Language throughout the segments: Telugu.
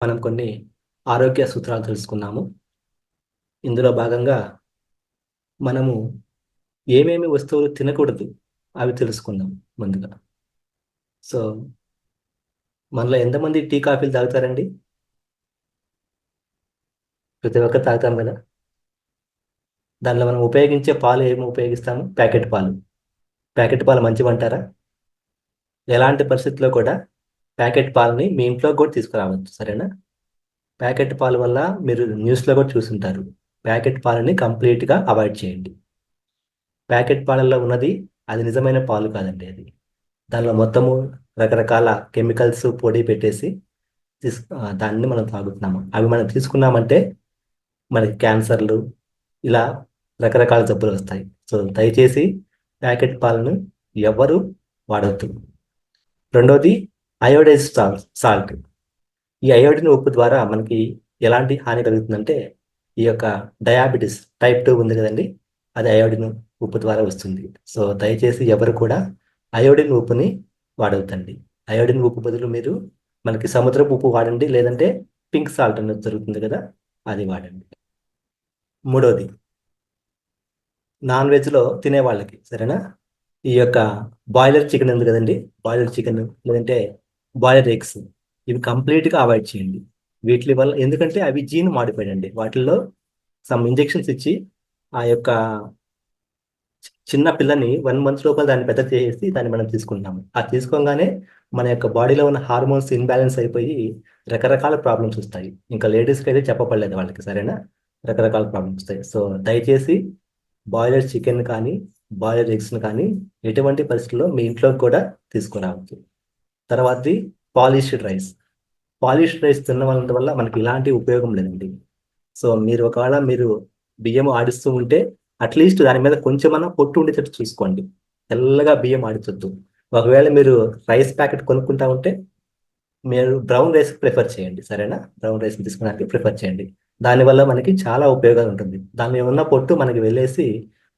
మనం కొన్ని ఆరోగ్య సూత్రాలు తెలుసుకున్నాము. ఇందులో భాగంగా మనము ఏమేమి వస్తువులు తినకూడదు అవి తెలుసుకుందాం ముందుగా. సో మనలో ఎంతమంది టీ కాఫీలు తాగుతారండి? ప్రతి ఒక్కరు తాగుతాం కదా. దానిలో మనం ఉపయోగించే పాలు ఏమి ఉపయోగిస్తాము? ప్యాకెట్ పాలు. ప్యాకెట్ పాలు మంచివంటారా? ఎలాంటి పరిస్థితుల్లో కూడా ప్యాకెట్ పాలని మీ ఇంట్లో కూడా తీసుకురావచ్చు, సరేనా? ప్యాకెట్ పాల వల్ల మీరు న్యూస్లో కూడా చూసుంటారు. ప్యాకెట్ పాలని కంప్లీట్గా అవాయిడ్ చేయండి. ప్యాకెట్ పాలల్లో ఉన్నది అది నిజమైన పాలు కాదండి. దానిలో మొత్తము రకరకాల కెమికల్స్ పొడి పెట్టేసి దాన్ని మనం తాగుతున్నాము. అవి మనం తీసుకున్నామంటే మనకి క్యాన్సర్లు ఇలా రకరకాల జబ్బులు వస్తాయి. సో దయచేసి ప్యాకెట్ పాలను ఎవరు వాడవద్దు. రెండోది అయోడైజ్ సాల్ట్. ఈ అయోడిన్ ఉప్పు ద్వారా మనకి ఎలాంటి హాని కలుగుతుందంటే ఈ యొక్క డయాబెటీస్ టైప్ 2 ఉంది కదండి, అది అయోడిన్ ఉప్పు ద్వారా వస్తుంది. సో దయచేసి ఎవరు కూడా అయోడిన్ ఉప్పుని వాడవద్దండి. అయోడిన్ ఉప్పు బదులు మీరు మనకి సముద్రపు ఉప్పు వాడండి, లేదంటే పింక్ సాల్ట్ అనేది దొరుకుతుంది కదా, అది వాడండి. మూడోది నాన్ వెజ్లో తినే వాళ్ళకి, సరేనా, ఈ యొక్క బాయిలర్ చికెన్ ఉంది కదండి, బాయిలర్ చికెన్ లేదంటే బాయిలర్ ఎగ్స్, ఇవి కంప్లీట్గా అవాయిడ్ చేయండి. వీటి వల్ల ఎందుకంటే అవి జీన్ మాడిఫైడ్ అండి. వాటిల్లో సమ్ ఇంజెక్షన్స్ ఇచ్చి ఆ యొక్క చిన్న పిల్లని 1 మంత్ లోపల దాన్ని పెద్ద చేసి దాన్ని మనం తీసుకుంటాము. ఆ తీసుకోగానే మన యొక్క బాడీలో ఉన్న హార్మోన్స్ ఇన్బ్యాలెన్స్ అయిపోయి రకరకాల ప్రాబ్లమ్స్ వస్తాయి. ఇంకా లేడీస్కి అయితే చెప్పపడలేదు వాళ్ళకి, సరేనా, రకరకాల ప్రాబ్లమ్స్ వస్తాయి. సో దయచేసి బాయిలర్ చికెన్ కానీ బాయిలర్ ఎగ్స్ని కానీ ఎటువంటి పరిస్థితుల్లో మీ ఇంట్లో కూడా తీసుకురావచ్చు. తర్వాతది పాలిష్డ్ రైస్. పాలిష్డ్ రైస్ తినడం వల్ల మనకి ఇలాంటి ఉపయోగం లేదండి. సో మీరు ఒకవేళ మీరు బియ్యం ఆడిస్తూ ఉంటే అట్లీస్ట్ దాని మీద కొంచెమన్నా పొట్టు ఉండేటట్టు చూసుకోండి. తెల్లగా బియ్యం ఆడించొద్దు. ఒకవేళ మీరు రైస్ ప్యాకెట్ కొనుక్కుంటా ఉంటే మీరు బ్రౌన్ రైస్ ప్రిఫర్ చేయండి, సరేనా. బ్రౌన్ రైస్ తీసుకోవడానికి ప్రిఫర్ చేయండి. దానివల్ల మనకి చాలా ఉపయోగాలు ఉంటుంది. దాని ఉన్న పొట్టు మనకి వెళ్ళేసి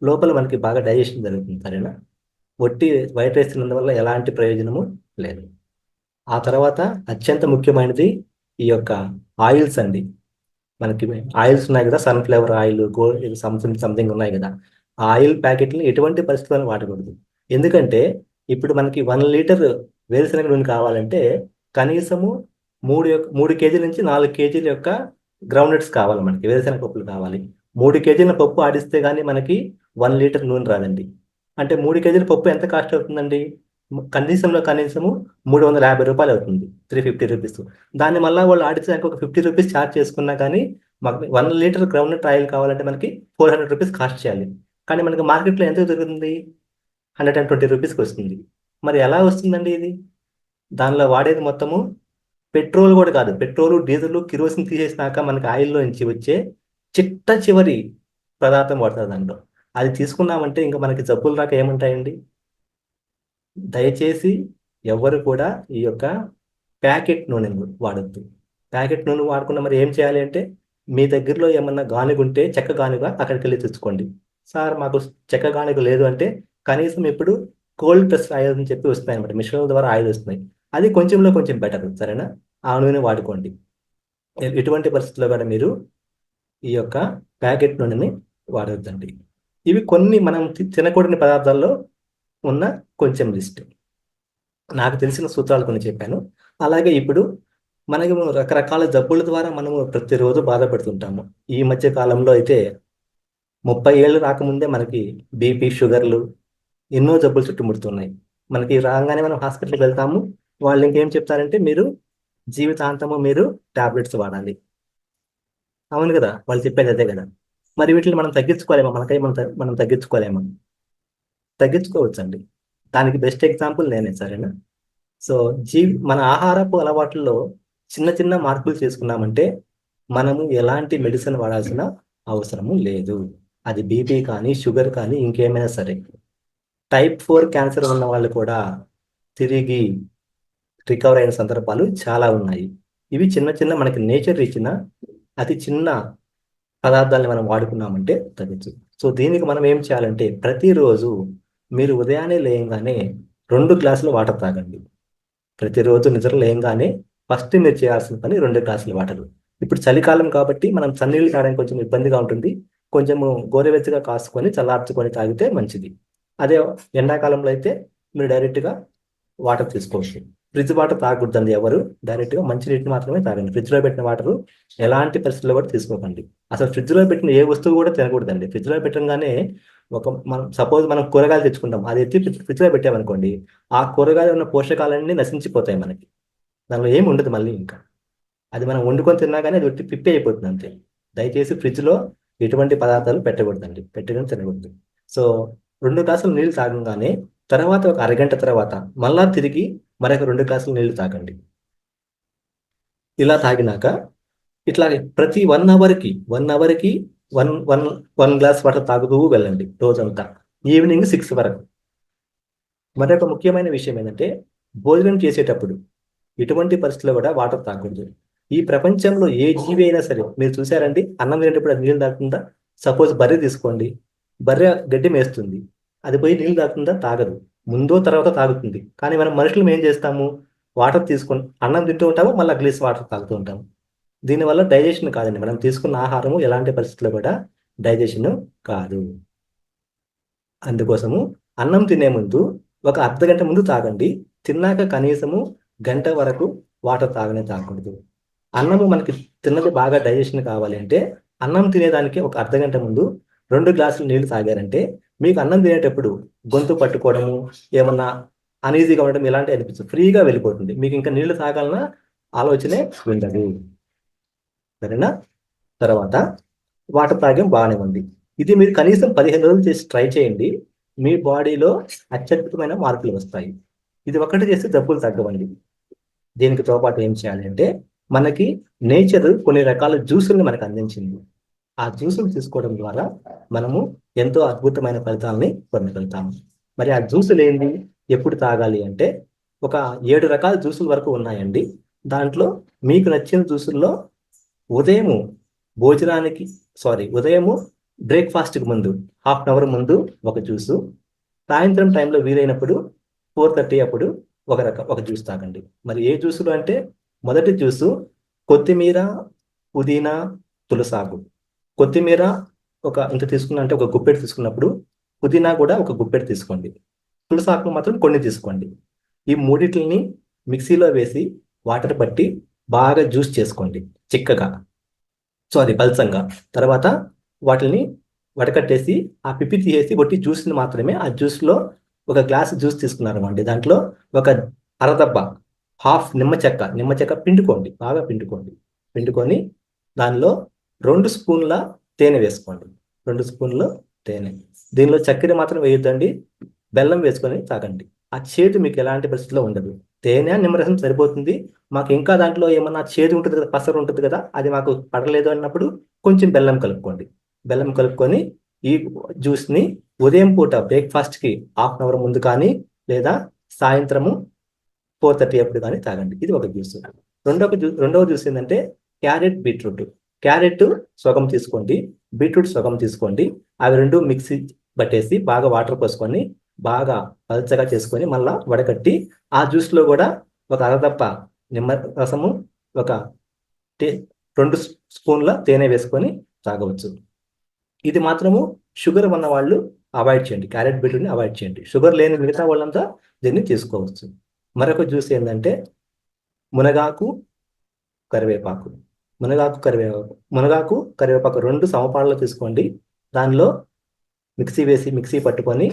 లోపల మనకి బాగా డైజెషన్ జరుగుతుంది, సరేనా. ఒట్టి వైట్ రైస్ తిన్నందువల్ల ఎలాంటి ప్రయోజనము లేదు. ఆ తర్వాత అత్యంత ముఖ్యమైనది ఈ యొక్క ఆయిల్స్ అండి. మనకి ఆయిల్స్ ఉన్నాయి కదా, sunflower oil, gold something something ఉన్నాయి కదా, ఆ ఆయిల్ ప్యాకెట్ని ఎటువంటి పరిస్థితుల్లో వాడకూడదు. ఎందుకంటే ఇప్పుడు మనకి 1 లీటర్ వేరుశనగ నూనె కావాలంటే కనీసము 3 కేజీల నుంచి 4 కేజీల యొక్క గ్రౌండ్నట్స్ కావాలి, మనకి వేరుశనగ పప్పులు కావాలి. 3 కేజీల పప్పు ఆడిస్తే కానీ మనకి 1 లీటర్ నూనె రాదండి. అంటే 3 కేజీల పప్పు ఎంత కాస్ట్ అవుతుందండి? కనీసము రూ. 350 అవుతుంది, 350 రూపీస్. దాన్ని మళ్ళీ వాళ్ళు ఆడించడానికి ఒక 50 రూపీస్ ఛార్జ్ చేసుకున్నా కానీ మాకు 1 లీటర్ గ్రౌండ్నట్ ఆయిల్ కావాలంటే మనకి 400 రూపీస్ కాస్ట్ చేయాలి. కానీ మనకి మార్కెట్లో ఎంత దొరుకుతుంది? 120 రూపీస్కి వస్తుంది. మరి ఎలా వస్తుందండి ఇది? దానిలో వాడేది మొత్తము పెట్రోల్ కూడా కాదు. పెట్రోల్, డీజిల్, కిరోసిన్ తీసేసినాక మనకి ఆయిల్లో నుంచి వచ్చే చిట్ట చివరి పదార్థం వాడుతుంది దాంట్లో. అది తీసుకున్నామంటే ఇంకా మనకి జబ్బులు రాక ఏముంటాయండి? దయచేసి ఎవరు కూడా ఈ యొక్క ప్యాకెట్ నూనె వాడద్దు. ప్యాకెట్ నూనె వాడకుండా మరి ఏం చేయాలి అంటే మీ దగ్గరలో ఏమన్నా గానుగ ఉంటే చెక్క గానుగ అక్కడికి వెళ్ళి తెచ్చుకోండి. సార్ మాకు చెక్క గానుగ లేదు అంటే కనీసం ఇప్పుడు కోల్డ్ ప్రెస్ ఆయిల్ అని చెప్పి వస్తున్నాయి అనమాట, మిషన్ల ద్వారా ఆయిల్ వస్తున్నాయి. అది కొంచెంలో కొంచెం బెటర్, సరేనా. ఆ నూనె వాడుకోండి. ఎటువంటి పరిస్థితుల్లో కూడా మీరు ఈ యొక్క ప్యాకెట్ నూనెని వాడవద్దండి. ఇవి కొన్ని మనం తినకూడని పదార్థాల్లో ఉన్న కొంచెం లిస్ట్. నాకు తెలిసిన సూత్రాలు కొన్ని చెప్పాను. అలాగే ఇప్పుడు మనకి రకరకాల జబ్బుల ద్వారా మనము ప్రతిరోజు బాధపడుతుంటాము. ఈ మధ్య కాలంలో అయితే 30 ఏళ్ళు రాకముందే మనకి బీపీ, షుగర్లు ఎన్నో జబ్బులు చుట్టుముడుతున్నాయి. మనకి రాగానే మనం హాస్పిటల్కి వెళ్తాము. వాళ్ళు ఇంకేం చెప్తారంటే మీరు జీవితాంతము మీరు టాబ్లెట్స్ వాడాలి. అవును కదా, వాళ్ళు చెప్పేది అదే కదా. మరి వీటిని మనం తగ్గించుకోలేమా? మనకై మనం తగ్గించుకోలేమా? తగ్గించుకోవచ్చండి. దానికి బెస్ట్ ఎగ్జాంపుల్ నేనే, సరేనా. సో మన ఆహారపు అలవాట్లలో చిన్న చిన్న మార్పులు చేసుకున్నామంటే మనము ఎలాంటి మెడిసిన్ వాడాల్సిన అవసరము లేదు. అది బీపీ కానీ షుగర్ కానీ ఇంకేమైనా సరే. టైప్ 4 క్యాన్సర్ ఉన్న వాళ్ళు కూడా తిరిగి రికవర్ అయిన సందర్భాలు చాలా ఉన్నాయి. ఇవి చిన్న చిన్న మనకి నేచర్ ఇచ్చిన అతి చిన్న పదార్థాలను మనం వాడుకున్నామంటే తగ్గచ్చు. సో దీనికి మనం ఏం చేయాలంటే ప్రతిరోజు మీరు ఉదయాన్నే లేయంగానే 2 గ్లాసులు వాటర్ తాగండి. ప్రతిరోజు నిద్ర లేయంగానే ఫస్ట్ మీరు చేయాల్సిన పని 2 గ్లాసుల వాటర్. ఇప్పుడు చలికాలం కాబట్టి మనం చన్నీళ్ళు తాగడానికి కొంచెం ఇబ్బందిగా ఉంటుంది. కొంచెము గోరువెచ్చగా కాసుకొని చల్లార్చుకొని తాగితే మంచిది. అదే ఎండాకాలంలో అయితే మీరు డైరెక్ట్గా వాటర్ తీసుకోవచ్చు. ఫ్రిడ్జ్ వాటర్ తాగకూడదండి ఎవరు. డైరెక్ట్గా మంచినీటిని మాత్రమే తాగండి. ఫ్రిడ్జ్లో పెట్టిన వాటర్ ఎలాంటి పరిస్థితుల్లో కూడా తీసుకోకండి. అసలు ఫ్రిడ్జ్లో పెట్టిన ఏ వస్తువు కూడా తినకూడదండి. ఫ్రిడ్జ్లో పెట్టగానే మనం సపోజ్ మనం కూరగాయలు తెచ్చుకుంటాం, అది ఎత్తి ఫ్రిడ్జ్లో పెట్టామనుకోండి, ఆ కూరగాయలు ఉన్న పోషకాలన్నీ నశించిపోతాయి మనకి. దానిలో ఏమి ఉండదు మళ్ళీ ఇంకా. అది మనం వండుకొని తిన్నా కానీ అది ఒట్టి పిప్పి అయిపోతుంది అంతే. దయచేసి ఫ్రిడ్జ్లో ఎటువంటి పదార్థాలు పెట్టకూడదండి, పెట్టడం తినకూడదు. సో 2 గ్లాసులు నీళ్ళు తాగంగానే తర్వాత ఒక అరగంట తర్వాత మళ్ళా తిరిగి మరొక 2 గ్లాసులు నీళ్లు తాగండి. ఇలా తాగినాక ఇట్లా ప్రతి 1 అవర్కి 1 గ్లాస్ వాటర్ తాగుతూ వెళ్ళండి రోజంతా, ఈవినింగ్ 6 వరకు. మరొక ముఖ్యమైన విషయం ఏంటంటే భోజనం చేసేటప్పుడు ఎటువంటి పరిస్థితుల్లో కూడా వాటర్ తాగకూడదు. ఈ ప్రపంచంలో ఏ జీవి అయినా సరే మీరు చూసారండి, అన్నం తినేటప్పుడు అది నీళ్ళు తాగుతుందా? సపోజ్ బర్రె తీసుకోండి, బర్రె గడ్డి మేస్తుంది, అది పోయి నీళ్ళు తాగుతుందా? తాగదు. ముందో తర్వాత తాగుతుంది. కానీ మనం మనుషులు ఏం చేస్తాము, వాటర్ తీసుకొని అన్నం తింటూ ఉంటాము, మళ్ళీ గ్లాస్ వాటర్ తాగుతూ ఉంటాము. దీనివల్ల డైజెషన్ కాదండి. మనం తీసుకున్న ఆహారము ఎలాంటి పరిస్థితుల్లో కూడా డైజెషన్ కాదు. అందుకోసము అన్నం తినే ముందు ఒక అర్ధగంట ముందు తాగండి. తిన్నాక కనీసము గంట వరకు వాటర్ తాగకూడదు. అన్నము మనకి తిన్నది బాగా డైజెషన్ కావాలి అంటే అన్నం తినేదానికి ఒక అర్ధగంట ముందు 2 గ్లాసులు నీళ్లు తాగారంటే మీకు అన్నం తినేటప్పుడు గొంతు పట్టుకోవడము, ఏమన్నా అనీజీగా ఉండడం ఇలాంటి అనిపిస్తుంది, ఫ్రీగా వెళ్ళిపోతుంది. మీకు ఇంకా నీళ్లు తాగాలన్న ఆలోచనే ఉండదు. సరేనా? తర్వాత వాటర్ తాగం బాగానే ఉంది. ఇది మీరు కనీసం 15 రోజులు చేసి ట్రై చేయండి. మీ బాడీలో అత్యద్భుతమైన మార్పులు వస్తాయి. ఇది ఒకటి చేస్తే జబ్బులు తగ్గవండి. దీనికి తోపాటు ఏం చేయాలి అంటే మనకి నేచర్ కొన్ని రకాల జ్యూసుల్ని మనకు అందించింది. ఆ జ్యూసులు తీసుకోవడం ద్వారా మనము ఎంతో అద్భుతమైన ఫలితాలని పొందగలుగుతాము. మరి ఆ జ్యూసులు ఏంది, ఎప్పుడు తాగాలి అంటే ఒక 7 రకాల జ్యూసుల వరకు ఉన్నాయండి. దాంట్లో మీకు నచ్చిన జ్యూసుల్లో ఉదయము ఉదయము బ్రేక్ఫాస్ట్కి ముందు ½ అన్ అవర్ ముందు ఒక జ్యూసు, సాయంత్రం టైంలో వీలైనప్పుడు 4:30 అప్పుడు ఒక జ్యూస్ తాగండి. మరి ఏ జ్యూసులు అంటే మొదటి జ్యూసు కొత్తిమీర, పుదీనా, తులసాకు. కొత్తిమీర ఇంత తీసుకున్నా అంటే ఒక గుప్పెడు తీసుకున్నప్పుడు పుదీనా కూడా ఒక గుప్పెడు తీసుకోండి. తులసాకు మాత్రం కొన్ని తీసుకోండి. ఈ మూడిటిని మిక్సీలో వేసి వాటర్ పట్టి బాగా జ్యూస్ చేసుకోండి చిక్కగా, పల్చంగా. తర్వాత వాటిని వడకట్టేసి ఆ పిప్పి తీసేసి ఒట్టి జ్యూస్ని మాత్రమే ఆ జ్యూస్లో ఒక గ్లాస్ జ్యూస్ తీసుకున్నారు అండి. దాంట్లో ఒక అరదబ్బ హాఫ్ నిమ్మ చెక్క పిండుకోండి, బాగా పిండుకొని దానిలో 2 స్పూన్ల తేనె వేసుకోండి. 2 స్పూన్ల తేనె. దీనిలో చక్కెర మాత్రం వేయొద్దండి, బెల్లం వేసుకొని తాగండి. ఆ చేదు మీకు ఎలాంటి పరిస్థితిలో ఉండదు. తేనె, నిమ్మరసం సరిపోతుంది. మాకు ఇంకా దాంట్లో ఏమన్నా చేదు ఉంటుంది కదా, పసరు ఉంటుంది కదా, అది మాకు పడలేదు అన్నప్పుడు కొంచెం బెల్లం కలుపుకోండి. బెల్లం కలుపుకొని ఈ జ్యూస్ని ఉదయం పూట బ్రేక్ఫాస్ట్కి ½ అన్ అవర్ ముందు కానీ లేదా సాయంత్రము 4:30 అప్పుడు కానీ తాగండి. ఇది ఒక జ్యూస్. రెండవ జ్యూస్ ఏంటంటే క్యారెట్, బీట్రూట్. క్యారెట్ సగం తీసుకోండి, బీట్రూట్ సగం తీసుకోండి. అవి 2 మిక్సీ పట్టేసి బాగా వాటర్ పోసుకొని బాగా పల్చగా చేసుకొని మళ్ళా వడకట్టి ఆ జ్యూస్లో కూడా ఒక అరదప్ప నిమ్మ రసము, ఒక 2 స్పూన్ల తేనె వేసుకొని తాగవచ్చు. ఇది మాత్రము షుగర్ ఉన్న వాళ్ళు అవాయిడ్ చేయండి, క్యారెట్ బీట్రూట్ని అవాయిడ్ చేయండి. షుగర్ లేని మిగతా వాళ్ళంతా దీన్ని తీసుకోవచ్చు. మరొక జ్యూస్ ఏంటంటే మునగాకు, కరివేపాకు. మునగాకు, కరివేపాకు 2 సమపాలలో తీసుకోండి. దానిలో మిక్సీ పట్టుకొని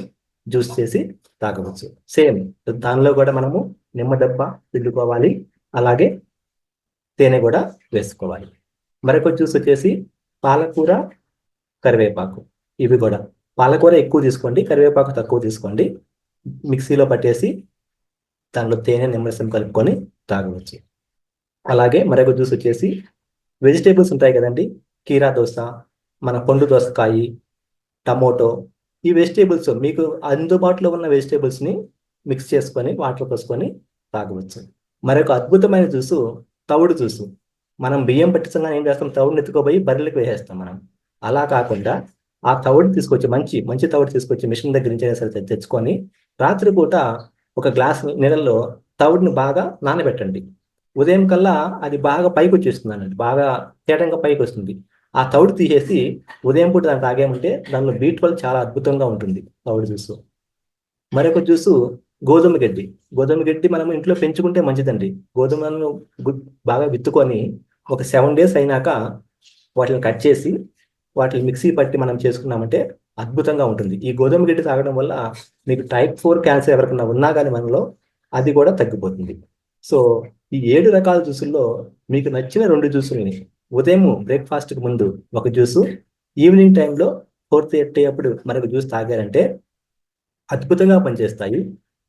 జ్యూస్ చేసి తాగవచ్చు. సేమ్ దానిలో కూడా మనము నిమ్మ దెబ్బ పిండుకోవాలి, అలాగే తేనె కూడా వేసుకోవాలి. మరొక జ్యూస్ వచ్చేసి పాలకూర, కరివేపాకు. ఇవి కూడా పాలకూర ఎక్కువ తీసుకోండి, కరివేపాకు తక్కువ తీసుకోండి. మిక్సీలో పట్టేసి దానిలో తేనె, నిమ్మరసం కలుపుకొని తాగవచ్చు. అలాగే మరొక జ్యూస్ వచ్చేసి వెజిటేబుల్స్ ఉంటాయి కదండి, కీరా దోస, మన పండు దోసకాయ, టమోటో. ఈ వెజిటేబుల్స్ మీకు అందుబాటులో ఉన్న వెజిటేబుల్స్ని మిక్స్ చేసుకొని వాటర్ పోసుకొని తాగవచ్చు. మరొక అద్భుతమైన జ్యూసు తవుడు జ్యూసు. మనం బియ్యం పట్టించగా ఏం చేస్తాం, తవుడుని ఎత్తుకోబోయి బర్రెలకు వేసేస్తాం మనం. అలా కాకుండా ఆ తవుడు తీసుకొచ్చి మంచి తవుడు తీసుకొచ్చి మిషన్ దగ్గర నుంచి సరే తెచ్చుకొని రాత్రిపూట ఒక గ్లాస్ నీళ్ళల్లో తవుడుని బాగా నానబెట్టండి. ఉదయం కల్లా అది బాగా పైకి వచ్చేస్తుంది అన్నట్టు, బాగా తేటంగా పైకి వస్తుంది. ఆ తౌడు తీసేసి ఉదయం పూట దాన్ని తాగామంటే దానిలో B12 చాలా అద్భుతంగా ఉంటుంది తౌడు జ్యూస్. మరొక జ్యూసు గోధుమ గడ్డి. గోధుమ గడ్డి మనం ఇంట్లో పెంచుకుంటే మంచిదండి. గోధుమలను బాగా విత్తుకొని ఒక 7 డేస్ అయినాక వాటిని కట్ చేసి వాటిని మిక్సీ పట్టి మనం చేసుకున్నామంటే అద్భుతంగా ఉంటుంది. ఈ గోధుమ గడ్డి తాగడం వల్ల మీకు టైప్ 4 క్యాన్సర్ ఎవరికైనా ఉన్నా కానీ మనలో అది కూడా తగ్గిపోతుంది. సో ఈ 7 రకాల జ్యూసుల్లో మీకు నచ్చిన 2 జ్యూసుల్ని ఉదయం బ్రేక్ఫాస్ట్కి ముందు ఒక జ్యూసు, ఈవినింగ్ టైంలో 4:30 అప్పుడు మరొక జ్యూస్ తాగారంటే అద్భుతంగా పనిచేస్తాయి.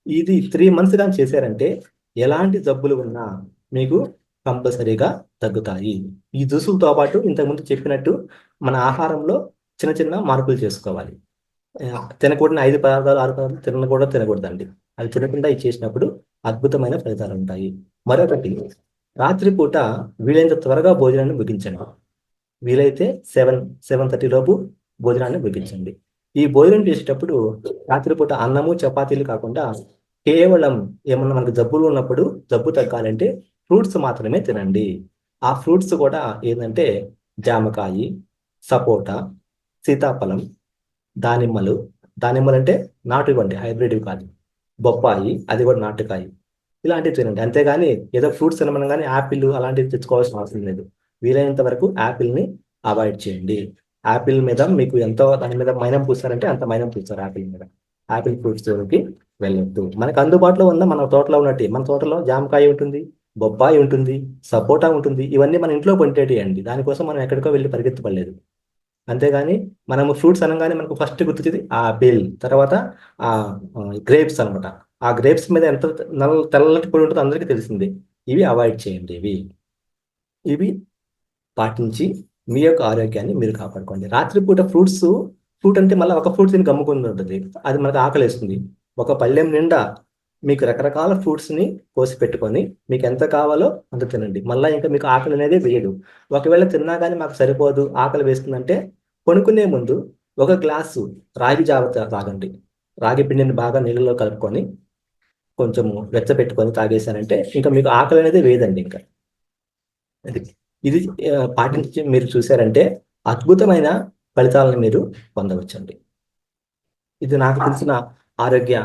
ఇది 3 మంత్స్ కానీ చేశారంటే ఎలాంటి జబ్బులు ఉన్నా మీకు కంపల్సరీగా తగ్గుతాయి. ఈ జ్యూసులతో పాటు ఇంతకుముందు చెప్పినట్టు మన ఆహారంలో చిన్న చిన్న మార్పులు చేసుకోవాలి. తినకూడని 5 పదార్థాలు 6 పదార్థాలు తినకూడదండి. అవి తినకుండా ఇది చేసినప్పుడు అద్భుతమైన ఫలితాలు ఉంటాయి. మరొకటి, రాత్రిపూట వీలైనంత త్వరగా భోజనాన్ని ముగించండి. వీలైతే 7:30 లోపు భోజనాన్ని ముగించండి. ఈ భోజనం చేసేటప్పుడు రాత్రిపూట అన్నము చపాతీలు కాకుండా కేవలం ఏమన్నా మనకు జబ్బులు ఉన్నప్పుడు జబ్బు తగ్గాలంటే ఫ్రూట్స్ మాత్రమే తినండి. ఆ ఫ్రూట్స్ కూడా ఏంటంటే జామకాయి, సపోటా, సీతాఫలం, దానిమ్మలు. దానిమ్మలు అంటే నాటువండి, హైబ్రిడ్ కాదు. బొప్పాయి, అది కూడా నాటుకాయి. ఇలాంటివి తినండి. అంతేగాని ఏదో ఫ్రూట్స్ తినమని కానీ యాపిల్ అలాంటివి తెచ్చుకోవాల్సిన అవసరం లేదు. వీలైనంత వరకు యాపిల్ని అవాయిడ్ చేయండి. యాపిల్ మీద మీకు ఎంతో దాని మీద మైనం పూస్తారంటే అంత మైనం పూస్తారు యాపిల్ మీద. యాపిల్ ఫ్రూట్స్ జోలికి వెళ్ళొద్దు. మనకు అందుబాటులో ఉన్న మన తోటలో ఉన్నట్టు, మన తోటలో జామకాయ ఉంటుంది, బొప్పాయి ఉంటుంది, సపోటా ఉంటుంది. ఇవన్నీ మన ఇంట్లో పండేటివి అండి. దానికోసం మనం ఎక్కడికో వెళ్ళి పరిగెత్తపడలేదు. అంతేగాని మనము ఫ్రూట్స్ అనగానే మనకు ఫస్ట్ గుర్తొచ్చేది ఆపిల్, తర్వాత ఆ గ్రేప్స్ అనమాట. ఆ గ్రేప్స్ మీద ఎంత తెల్లటి పొడి ఉంటుందో అందరికీ తెలిసిందే. ఇవి అవాయిడ్ చేయండి. ఇవి ఇవి పాటించి మీ యొక్క ఆరోగ్యాన్ని మీరు కాపాడుకోండి. రాత్రిపూట ఫ్రూట్ అంటే మళ్ళీ ఒక ఫ్రూట్ తిని గమ్ముకుని ఉంటుంది, అది మనకు ఆకలేస్తుంది. ఒక పళ్ళెం నిండా మీకు రకరకాల ఫ్రూట్స్ని కోసి పెట్టుకొని మీకు ఎంత కావాలో అంత తినండి. మళ్ళీ ఇంకా మీకు ఆకలి అనేది వేయదు. ఒకవేళ తిన్నా కానీ మాకు సరిపోదు, ఆకలి వేస్తుందంటే కొనుక్కునే ముందు ఒక గ్లాసు రాగి జావ తాగండి. రాగి పిండిని బాగా నీళ్ళలో కలుపుకొని కొంచెము వెచ్చబెట్టుకొని తాగేశారంటే ఇంకా మీకు ఆకలి అనేది వేయదండి ఇంకా. అది ఇది పాటించి మీరు చూశారంటే అద్భుతమైన ఫలితాలను మీరు పొందవచ్చండి. ఇది నాకు తెలిసిన ఆరోగ్య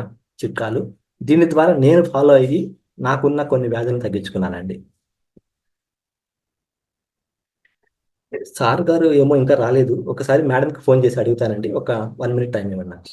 చిట్కాలు. దీని ద్వారా నేను ఫాలో అయ్యి నాకున్న కొన్ని వ్యాధులను తగ్గించుకున్నానండి. సార్ గారు ఏమో ఇంకా రాలేదు. ఒకసారి మేడంకి ఫోన్ చేసి అడుగుతానండి. ఒక 1 మినిట్ టైం ఇవ్వండి నాకు.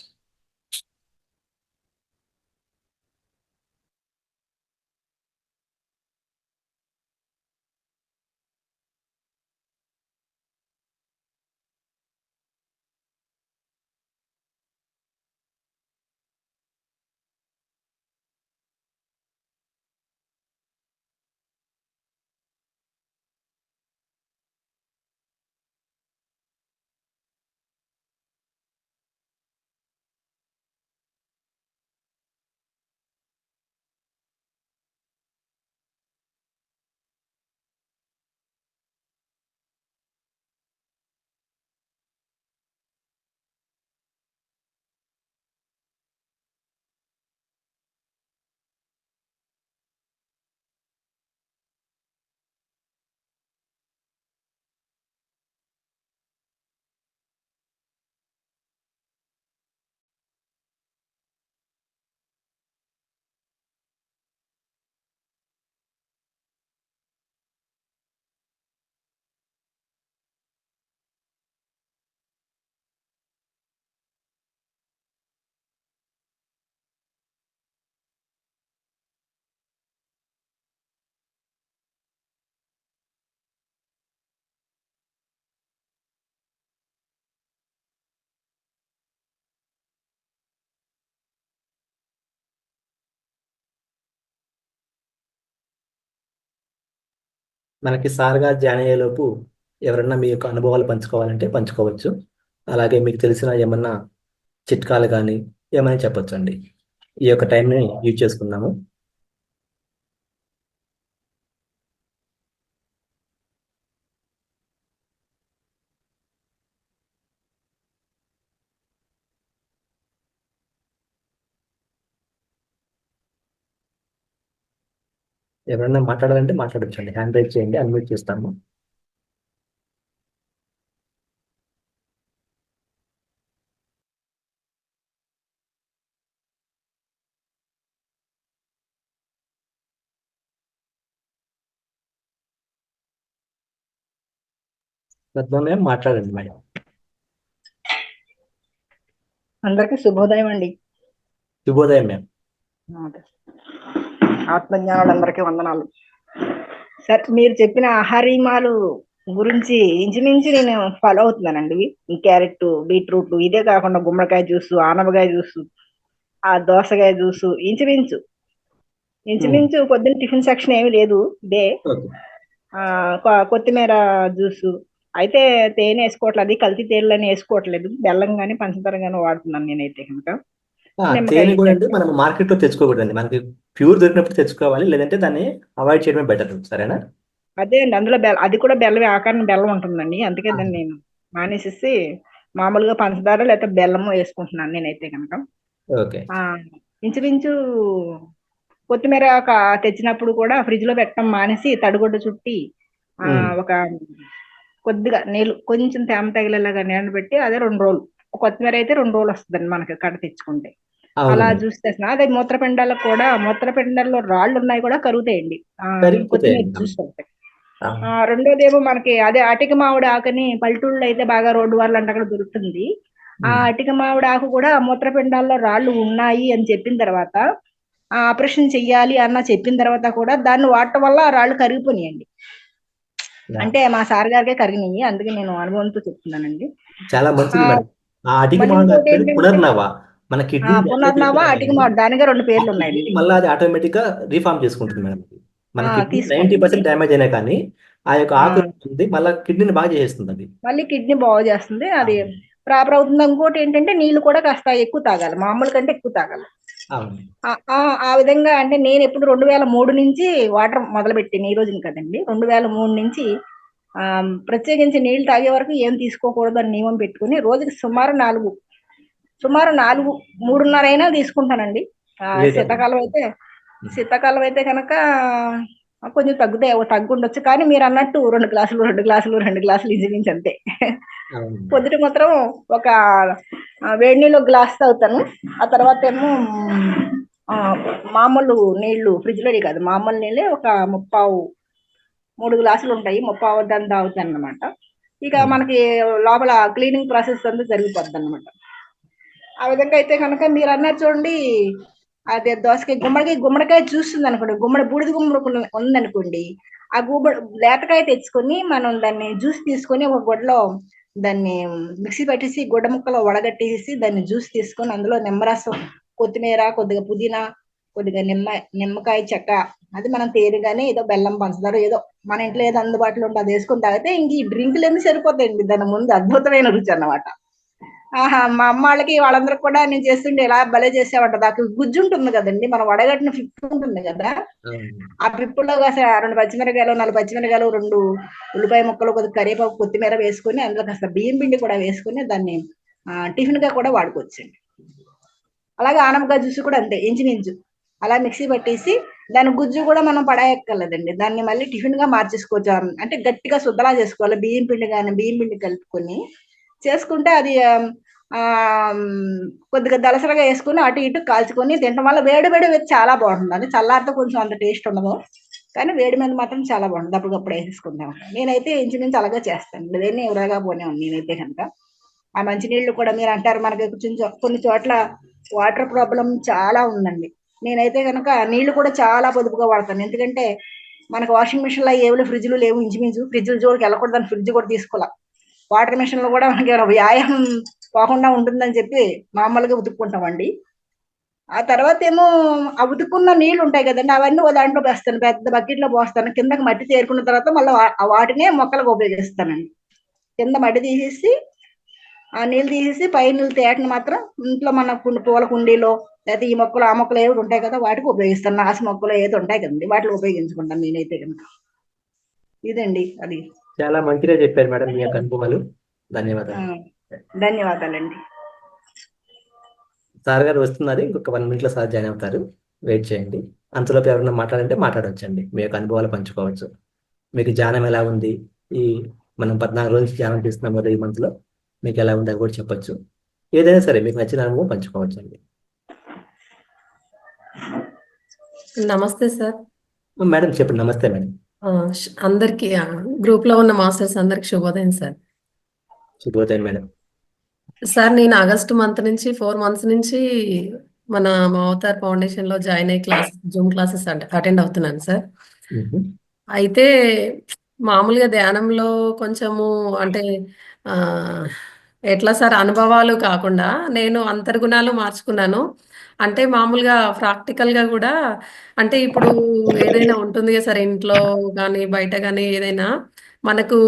మనకి సార్ గారు జాయిన్ అయ్యేలోపు ఎవరన్నా మీ యొక్క అనుభవాలు పంచుకోవాలంటే పంచుకోవచ్చు. అలాగే మీకు తెలిసిన ఏమన్నా చిట్కాలు కానీ ఏమైనా చెప్పొచ్చండి. ఈ యొక్క టైంని యూజ్ చేసుకుందాము. ఎవరైనా మాట్లాడాలంటే మాట్లాడొచ్చండి, హ్యాండ్ రైజ్ చేయండి, అన్మ్యూట్ చేస్తాము. పద్మమేం మాట్లాడండి మేడం. అందరికీ శుభోదయం అండి. శుభోదయం మ్యామ్. ఆత్మజ్ఞానులందరికీ వందనాలు. సార్, మీరు చెప్పిన ఆహారీమాలు గురించి ఇంచుమించు నేను ఫాలో అవుతున్నానండి. ఈ క్యారెట్, బీట్రూట్, ఇదే కాకుండా గుమ్మడికాయ జ్యూసు, ఆనపకాయ జ్యూసు, ఆ దోసకాయ జ్యూసు, ఇంచుమించు పొద్దున్న టిఫిన్ సెక్షన్ ఏమీ లేదు ఇదే. ఓకే. కొత్తిమీర జ్యూసు అయితే తేనె వేసుకోవట్లేదు, అది కల్తీ తేనెలని వేసుకోవట్లేదు, బెల్లం కానీ పంచదార కానీ వాడుతున్నాను నేనైతే కనుక. తేనె నిమ్మకాయ కూడా అండి చెక్క. మనం మార్కెట్ లో తెచ్చుకోకూడదండి, మనకి ప్యూర్ దొరికినప్పుడు తెచ్చుకోవాలి, లేదంటే దాన్ని అవాయిడ్ చేయడమే బెటర్. సరేనా? అదే అండి, అందులో అది కూడా బెల్లం, ఆకారం బెల్లం ఉంటుందండి, అందుకే దాన్ని నేను మానేసేసి మామూలుగా పంచదార లేకపోతే బెల్లము వేసుకుంటున్నాను నేనైతే కనుక. ఓకే. ఇంచుమించు కొత్తిమీర తెచ్చినప్పుడు కూడా ఫ్రిడ్జ్ లో పెట్టడం మానేసి తడిగుడ్డ చుట్టి ఒక కొద్దిగా నీళ్ళు, కొంచెం తేమ తగిలేలాగా నీళ్ళు పెట్టి అదే 2 రోజులు, కొత్తిమీర అయితే 2 రోజులు వస్తుందండి మనకి కట్ట తెచ్చుకుంటే. అలా అవునండి. జ్యూస్ చేస్తున్నా. అదే మూత్రపిండాలకు కూడా, మూత్రపిండాల్లో రాళ్ళు ఉన్నాయి కూడా కరుగుతాయండి కొత్తిమీర సరిపోతాయండి. జ్యూస్ అయితే. రెండోదేమో మనకి అదే అటిక మామిడి ఆకుని పల్లెటూళ్ళు అయితే బాగా రోడ్డు వాళ్ళ అంటే అక్కడ దొరుకుతుంది. ఆ అటిక మామిడి ఆకు కూడా మూత్రపిండాల్లో రాళ్ళు ఉన్నాయి అని చెప్పిన తర్వాత, ఆపరేషన్ చెయ్యాలి అన్న చెప్పిన తర్వాత కూడా దాన్ని వాడటం వల్ల ఆ రాళ్ళు కరిగిపోయినాయండి. అంటే మా సార్ గారికే కరిగినాయి, అందుకే నేను అనుభవంతో చెప్తున్నానండి. చాలా మంచిది మేడం. ఆ అటిక మళ్ళీ మామిడి ఇంకోటి యాక్చువల్లీ ఏంటంటే పునర్నవ, మన కిడ్నీ డ్యామేజ్ పునర్నవ, అయిపోయినా అటిక కానీ మామిడి, దానికే 2 ఆ పేర్లు ఉన్నాయండి. కిడ్నీని మళ్ళీ అది ఆటోమేటిక్ గా రీఫార్మ్ చేసుకుంటుంది మేడం. మన కిడ్నీ తీసుకుంటుంది. 90% డ్యామేజ్ అయినా కానీ ఆ యొక్క ఆకు ఉంది, మళ్ళీ కిడ్నీని బాగా చేసేస్తుంది అది. మళ్ళీ కిడ్నీ బాగు చేస్తుంది, అది ప్రాపర్ అవుతుంది. ఇంకోటి ఏంటంటే నీళ్లు కూడా కాస్త ఎక్కువ తాగాలి, మామూలు కంటే ఎక్కువ తాగాలి. అవును. ఆ విధంగా అంటే నేను ఎప్పుడు 2003 నుంచి వాటర్ మొదలుపెట్టాను, ఈ రోజుని కదండి. 2003 నుంచి ప్రత్యేకించి నీళ్లు తాగే వరకు ఏం తీసుకోకూడదు అని నియమం పెట్టుకుని రోజుకి సుమారు 3:30 అయినా తీసుకుంటానండి. శీతాకాలం అయితే కనుక కొంచెం తగ్గుండొచ్చు, కానీ మీరు అన్నట్టు 2 గ్లాసులు ఇంచుమించు అంతే. పొద్దుట మాత్రం ఒక వేడి నీళ్ళు గ్లాస్ తాగుతాను. ఆ తర్వాత ఏమో మామూలు నీళ్లు, ఫ్రిడ్జ్ లో కాదు, మామూలు నీళ్ళే ఒక 3 గ్లాసులు ఉంటాయి, 30 దాన్ని తాగుతాను అనమాట. ఇక మనకి లోపల క్లీనింగ్ ప్రాసెస్ అంతా జరిగిపోద్ది అనమాట. ఆ విధంగా అయితే కనుక మీరు అన్నారు చూడండి, అదే గుమ్మడికాయ చూస్తుంది అనుకోండి, బూడిద గుమ్మడి ఉందనుకోండి, ఆ లేతకాయ తెచ్చుకొని మనం దాన్ని జ్యూస్ తీసుకొని ఒక గుడ్డలో దాన్ని మిక్సీ పట్టేసి గుడ్డ ముక్కలో వడగట్టేసి దాన్ని జ్యూస్ తీసుకొని అందులో నిమ్మరసం, కొత్తిమీర, కొద్దిగా పుదీనా, కొద్దిగా నిమ్మకాయ చెక్క, అది మనం తేరుగానే ఏదో బెల్లం పంచదార ఏదో మన ఇంట్లో ఏదో అందుబాటులో ఉంటే అది వేసుకొని తాగితే ఇంక ఈ డ్రింకులు ఎన్ని సరిపోతాయండి, దాని ముందు అద్భుతమైన రుచి అన్నమాట. మా అమ్మ వాళ్ళందరికి కూడా నేను చేస్తుండే ఇలా భలే చేసేవాట. దానికి గుజ్జు ఉంటుంది కదండి, మనం వడగట్టిన పిప్పు ఉంటుంది కదా, ఆ పిప్పులో 2 పచ్చిమిరకాయలు, 4 పచ్చిమిరకాయలు, 2 ఉల్లిపాయ ముక్కలు, కొద్దిగా కరివేపాకు, కొత్తిమీర వేసుకొని అందులో కాస్త బియ్యం పిండి కూడా వేసుకొని దాన్ని టిఫిన్ గా కూడా వాడుకోవచ్చండి. అలాగే ఆనపకాయ జ్యూస్ కూడా అంతే, ఇంచుమించు అలా మిక్సీ పట్టేసి దాని గుజ్జు కూడా మనం పడేయక్కర్లేదండి, దాన్ని మళ్ళీ టిఫిన్ గా మార్చేసుకోవచ్చు. అంటే గట్టిగా శుద్ధలా చేసుకోవాలి, బియ్యం పిండి కలుపుకొని చేసుకుంటే అది కొద్దిగా దలసరగా వేసుకుని అటు ఇటు కాల్చుకొని తినడం వల్ల వేడి చాలా బాగుంటుంది. చల్లారితో కొంచెం అంత టేస్ట్ ఉండదు, కానీ వేడి మీద మాత్రం చాలా బాగుంటుంది. అప్పటికప్పుడు వేసేసుకుంటాం. నేనైతే ఇంచుమించు అలాగే చేస్తాను, లేదని ఎవరైనా పోనే నేనైతే కనుక. ఆ మంచినీళ్ళు కూడా మీరు అంటారు మనకి కొన్ని చోట్ల వాటర్ ప్రాబ్లం చాలా ఉందండి. నేనైతే కనుక నీళ్లు కూడా చాలా పొదుపుగా వాడతాను, ఎందుకంటే మనకు వాషింగ్ మిషన్ లో ఏవి ఫ్రిడ్జ్లు లేవు, ఇంచుమించు ఫ్రిడ్జ్ల జోలికి వెళ్ళకూడదని ఫ్రిడ్జ్ కూడా తీసుకోవాలి. వాటర్ మిషన్ లో కూడా మనకి వ్యాయామం పోకుండా ఉంటుందని చెప్పి మామూలుగా ఉతుక్కుంటామండి. ఆ తర్వాత ఏమో ఆ ఉతుక్కున్న నీళ్లు ఉంటాయి కదండి, అవన్నీ ఓ దాంట్లో వేస్తాను, పెద్ద బకెట్ లో పోస్తాను. కిందకి మట్టి చేరుకున్న తర్వాత మళ్ళీ వాటినే మొక్కలకు ఉపయోగిస్తానండి. కింద మట్టి తీసేసి ఆ నీళ్ళు తీసేసి పై నీళ్ళు తేటను మాత్రం ఇంట్లో మన పూల కుండీలో, లేకపోతే ఈ మొక్కలు ఆ మొక్కలు ఏవి ఉంటాయి కదా వాటికి ఉపయోగిస్తాను. నాసు మొక్కలు ఏది ఉంటాయి కదండి వాటిలో ఉపయోగించుకుంటాను నేనైతే కనుక. ఇదండి అది. చాలా మంచిగా చెప్పారు మేడం మీ యొక్క అనుభవాలు. ధన్యవాదాలు. ధన్యవాదాలండి. సార్ గారు వస్తున్నారు, ఇంకొక 1 minute లో సార్ జాయిన్ అవుతారు, వెయిట్ చేయండి. అంతలోపు ఎవరైనా మాట్లాడంటే మాట్లాడవచ్చండి. మీ యొక్క అనుభవాలు పంచుకోవచ్చు. మీకు ధ్యానం ఎలా ఉంది? ఈ మనం 14 రోజులు ధ్యానం చేస్తున్నాం కదా ఈ మంత్లో. మీకు ఎలా ఉంది అది కూడా చెప్పొచ్చు. ఏదైనా సరే మీకు నచ్చిన అనుభవం పంచుకోవచ్చండి. నమస్తే సార్. మేడం చెప్పండి. నమస్తే మేడం. అందరికి గ్రూప్ లో ఉన్న మాస్టర్స్ అందరికి శుభోదయం సార్. శుభోదయం మేడం. సార్ నేను ఆగస్టు మంత్ నుంచి 4 మంత్స్ నుంచి మన అవతార్ ఫౌండేషన్ లో జాయిన్ అయ్యి జూమ్ క్లాసెస్ అటెండ్ అవుతున్నాను సార్. అయితే మామూలుగా ధ్యానంలో కొంచెము అంటే ఆ ఎట్లా సార్ అనుభవాలు కాకుండా నేను అంతర్గుణాలు మార్చుకున్నాను. అంటే మామూలుగా ప్రాక్టికల్ గా కూడా అంటే ఇప్పుడు ఏదైనా ఉంటుంది కదా సార్, ఇంట్లో కానీ బయట కానీ ఏదైనా మనకు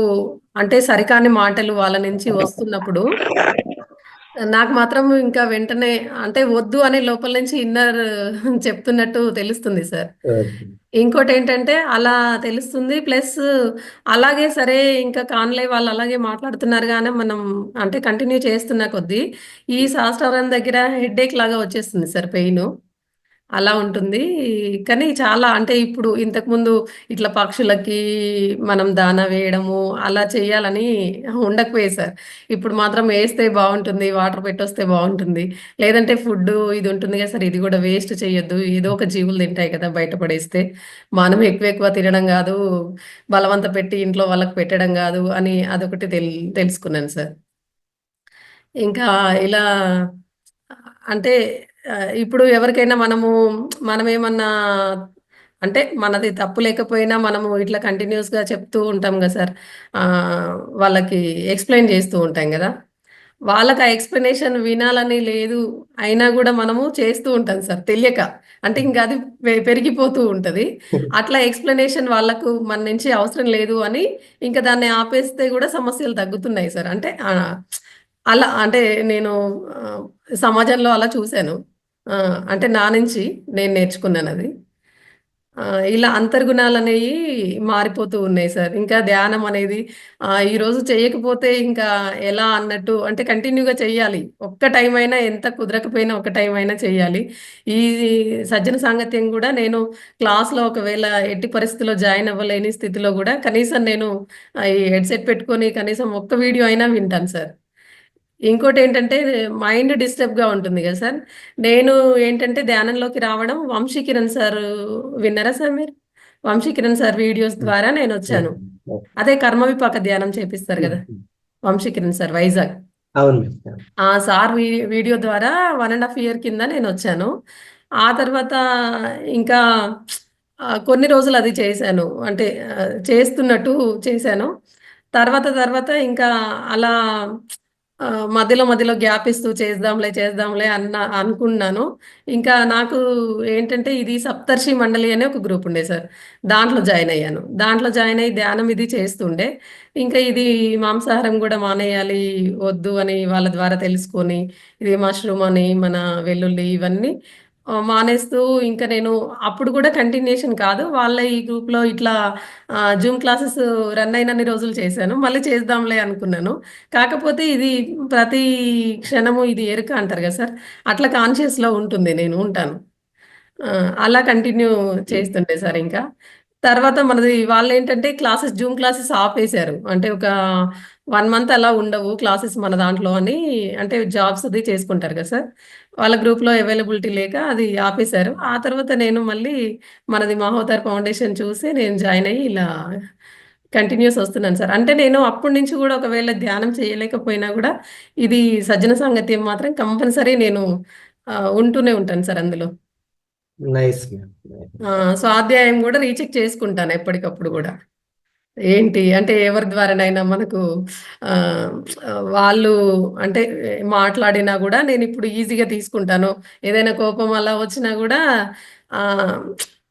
అంటే సరికాని మాటలు వాళ్ళ నుంచి వస్తున్నప్పుడు నాకు మాత్రం ఇంకా వెంటనే అంటే వద్దు అనే లోపల నుంచి ఇన్నర్ చెప్తున్నట్టు తెలుస్తుంది సార్. ఇంకోటి ఏంటంటే అలా తెలుస్తుంది. ప్లస్ అలాగే సరే ఇంకా కాన్లే వాళ్ళు అలాగే మాట్లాడుతున్నారు కానీ మనం అంటే కంటిన్యూ చేస్తున్న కొద్దీ ఈ సహస్రారం దగ్గర హెడేక్ లాగా వచ్చేస్తుంది సార్, పెయిన్ అలా ఉంటుంది. కానీ చాలా అంటే ఇప్పుడు ఇంతకుముందు ఇట్లా పక్షులకి మనం దానా వేయడము అలా చేయాలని ఉండకపోయేది సార్. ఇప్పుడు మాత్రం వేస్తే బాగుంటుంది, వాటర్ పెట్టొస్తే బాగుంటుంది, లేదంటే ఫుడ్ ఇది ఉంటుంది కదా సార్, ఇది కూడా వేస్ట్ చేయొద్దు, ఏదో ఒక జీవులు తింటాయి కదా బయట పడేస్తే, మనం ఎక్కువ ఎక్కువ తినడం కాదు, బలవంత పెట్టి ఇంట్లో వాళ్ళకి పెట్టడం కాదు అని అదొకటి తెలుసుకున్నాను సార్. ఇంకా ఇలా అంటే ఇప్పుడు ఎవరికైనా మనమేమన్నా అంటే మనది తప్పు లేకపోయినా మనము ఇట్లా కంటిన్యూస్గా చెప్తూ ఉంటాం కదా సార్. వాళ్ళకి ఎక్స్ప్లెయిన్ చేస్తూ ఉంటాం కదా, వాళ్ళకి ఆ ఎక్స్ప్లెనేషన్ వినాలని లేదు అయినా కూడా మనము చేస్తూ ఉంటాం సార్ తెలియక. అంటే ఇంకా అది పెరిగిపోతూ ఉంటుంది. అట్లా ఎక్స్ప్లెనేషన్ వాళ్ళకు మన నుంచి అవసరం లేదు అని ఇంకా దాన్ని ఆపేస్తే కూడా సమస్యలు తగ్గుతున్నాయి సార్. అంటే అలా అంటే నేను సమాజంలో అలా చూశాను. అంటే నా నుంచి నేను నేర్చుకున్నాను అది. ఇలా అంతర్గుణాలనేవి మారిపోతూ ఉన్నాయి సార్. ఇంకా ధ్యానం అనేది ఈరోజు చేయకపోతే ఇంకా ఎలా అన్నట్టు అంటే కంటిన్యూగా చెయ్యాలి. ఒక్క టైం అయినా ఎంత కుదరకపోయినా ఒక టైం అయినా చెయ్యాలి. ఈ సజ్జన సాంగత్యం కూడా నేను క్లాస్‌లో ఒకవేళ ఎట్టి పరిస్థితిలో జాయిన్ అవ్వలేని స్థితిలో గూడా కనీసం నేను ఈ హెడ్‌సెట్ పెట్టుకొని కనీసం ఒక్క వీడియో అయినా వింటాను సార్. ఇంకోటేంటంటే మైండ్ డిస్టర్బ్‌గా ఉంటుంది గదా సార్. నేను ఏంటంటే ధ్యానంలోకి రావడం వంశీకిరణ్ సార్ విన్నారా సార్ మీరు? వంశీకిరణ్ సార్ వీడియోస్ ద్వారా నేనొచ్చాను. అదే కర్మ విపాక ధ్యానం చేపిస్తారు గదా వంశీకిరణ్ సార్, వైజాగ్. అవును. ఆ సార్ వీడియో ద్వారా 1.5 ఇయర్ కింద నేనొచ్చాను. ఆ తర్వాత ఇంకా కొన్ని రోజులు అది చేశాను. అంటే చేస్తున్నట్టు చేశాను. తర్వాత ఇంకా అలా మధ్యలో మధ్యలో గ్యాప్ ఇస్తూ చేద్దాంలే అనుకున్నాను. ఇంకా నాకు ఏంటంటే ఇది సప్తర్షి మండలి అనే ఒక గ్రూప్ ఉండే సార్. దాంట్లో జాయిన్ అయ్యాను. దాంట్లో జాయిన్ అయ్యి ధ్యానం ఇది చేస్తుండే. ఇంకా ఇది మాంసాహారం గూడా మానేయాలి, వద్దు అని వాళ్ళ ద్వారా తెలుసుకొని, ఇది మష్రూమ్ అని, మన వెల్లుల్లి ఇవన్నీ మానేస్తూ ఇంకా నేను అప్పుడు కూడా కంటిన్యూషన్ కాదు. వాళ్ళ ఈ గ్రూప్‌లో ఇట్లా జూమ్ క్లాసెస్ రన్ అయినన్ని రోజులు చేశాను. మళ్ళీ చేద్దాంలే అనుకున్నాను. కాకపోతే ఇది ప్రతి క్షణము ఇది ఎరుక అంటారు కదా సార్, అట్లా కాన్షియస్‌లో ఉంటుంది. నేను ఉంటాను. అలా కంటిన్యూ చేస్తుండే సార్ ఇంకా. తర్వాత మనది వాళ్ళేంటంటే జూమ్ క్లాసెస్ ఆపేశారు. అంటే ఒక 1 మంత్ అలా ఉండవు క్లాసెస్ మన దాంట్లో అని, అంటే జాబ్స్ అది చేసుకుంటారు కదా సార్. వాళ్ళ గ్రూప్‌లో అవైలబిలిటీ లేక అది ఆపేశారు. ఆ తర్వాత నేను మళ్ళీ మనది మహోదర్ ఫౌండేషన్ చూసి నేను జాయిన్ అయ్యి ఇలా కంటిన్యూస్ వస్తున్నాను సార్. అంటే నేను అప్పటి నుంచి గూడా ఒకవేళ ధ్యానం చేయలేకపోయినా గూడా ఇది సజ్జన సాంగత్యం మాత్రం కంపల్సరీ నేను ఉంటూనే ఉంటాను సార్ అందులో. Nice ma'am. స్వాధ్యాయం గూడా రీచెక్ చేసుకుంటాను ఎప్పటికప్పుడు గూడా. ఏంటి అంటే ఎవరి ద్వారానైనా మనకు ఆహ్, వాళ్ళు అంటే మాట్లాడినా గూడా నేనిప్పుడు ఈజీగా తీసుకుంటాను. ఏదైనా కోపం అలా వచ్చినా గూడా ఆహ్,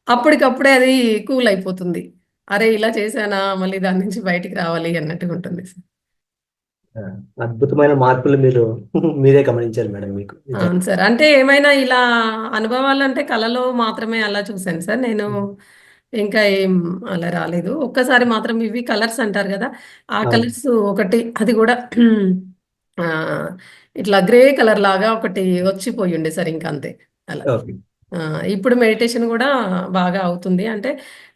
అప్పటికప్పుడే అది కూల్ అయిపోతుంది. అరే! ఇలా చేశానా? మళ్ళీ దాని నుంచి బయటికి రావాలి అన్నట్టుగా ఉంటుంది సార్. అద్భుతమైన మార్పులు మీరు మీరే గమనించారు మేడం మీకు. అవును సార్. అంటే ఏమైనా ఇలా అనుభవాలంటే కలలో మాత్రమే అలా చూసాను సార్. నేను ఇంకా ఏం అలా రాలేదు. ఒక్కసారి మాత్రం ఇవి కలర్స్ అంటారు గదా! ఆ అవును. కలర్స్ ఒకటి అది గూడా ఆహ్, ఇట్లా గ్రే కలర్ లాగా ఒకటి వచ్చిపోయుండే సార్ ఇంక అంతే. అలా. ఓకే. ఆ! ఇప్పుడు మెడిటేషన్ గూడా బాగా అవుతుంది. అంటే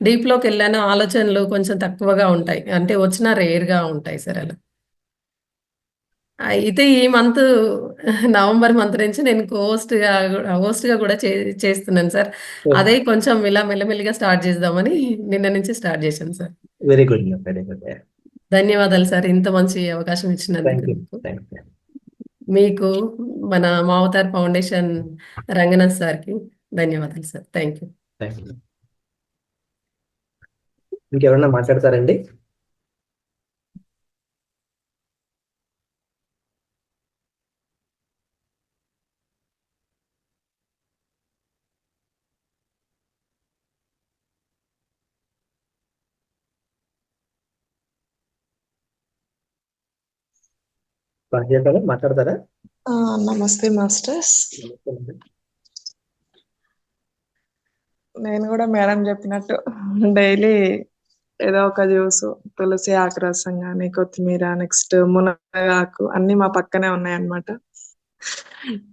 డీప్‌లోకి వెళ్ళాను. ఆలోచనలు కొంచెం తక్కువగా ఉంటాయి. అంటే వచ్చినా రేర్‌గా ఉంటాయి సార్ అలా. అయితే ఈ మంత్ నవంబర్ మంత్ నుంచి నేను హోస్ట్‌గా గూడా చేస్తున్నాను సార్. అదే కొంచెం ఇలా మెల్లమెల్లిగా స్టార్ట్ చేద్దామని నిన్న నుంచి స్టార్ట్ చేశాను sir. Very good, very good. ధన్యవాదాలు సార్. ఇంత మంచి అవకాశం ఇచ్చినందుకు థ్యాంక్ యూ, నాకు. థ్యాంక్ యూ, మీకు మన మావతార్ ఫౌండేషన్ రంగనాథ్ సార్‌కి ధన్యవాదాలు sir. Thank you. Thank you. ఇంకెవరన్నా మాట్లాడతారండి? మాట్లాడతారా? ఆ, నమస్తే మాస్టర్స్. నేను కూడా మేడం చెప్పినట్టు డైలీ ఏదో ఒక జ్యూస్, తులసి ఆకు రసం కానీ, కొత్తిమీర, నెక్స్ట్ మునగాకు అన్ని మా పక్కనే ఉన్నాయన్నమాట.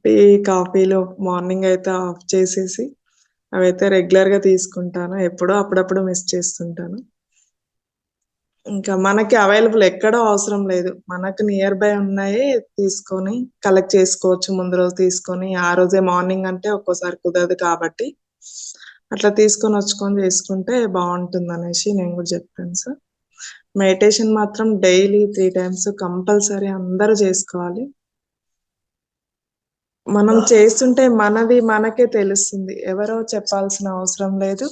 టీ కాఫీలు మార్నింగ్ అయితే ఆఫ్ చేసేసి అవైతే రెగ్యులర్ గా తీసుకుంటాను. ఎప్పుడో అప్పుడప్పుడు మిస్ చేస్తుంటాను. ఇంకా మనకి అవైలబుల్ ఎక్కడో అవసరం లేదు. మనకు నియర్ బై ఉన్నాయి తీసుకొని కలెక్ట్ చేసుకోవచ్చు. ముందు రోజు తీసుకొని ఆ రోజే మార్నింగ్ అంటే ఒక్కోసారి కుదరదు కాబట్టి అట్లా తీసుకొని వచ్చుకొని చేసుకుంటే బాగుంటుంది అనేసి నేను కూడా చెప్పాను సార్. మెడిటేషన్ మాత్రం డైలీ 3 times కంపల్సరీ అందరూ చేసుకోవాలి. మనం చేస్తుంటే మనది మనకే తెలుస్తుంది. ఎవరో చెప్పాల్సిన అవసరం లేదు.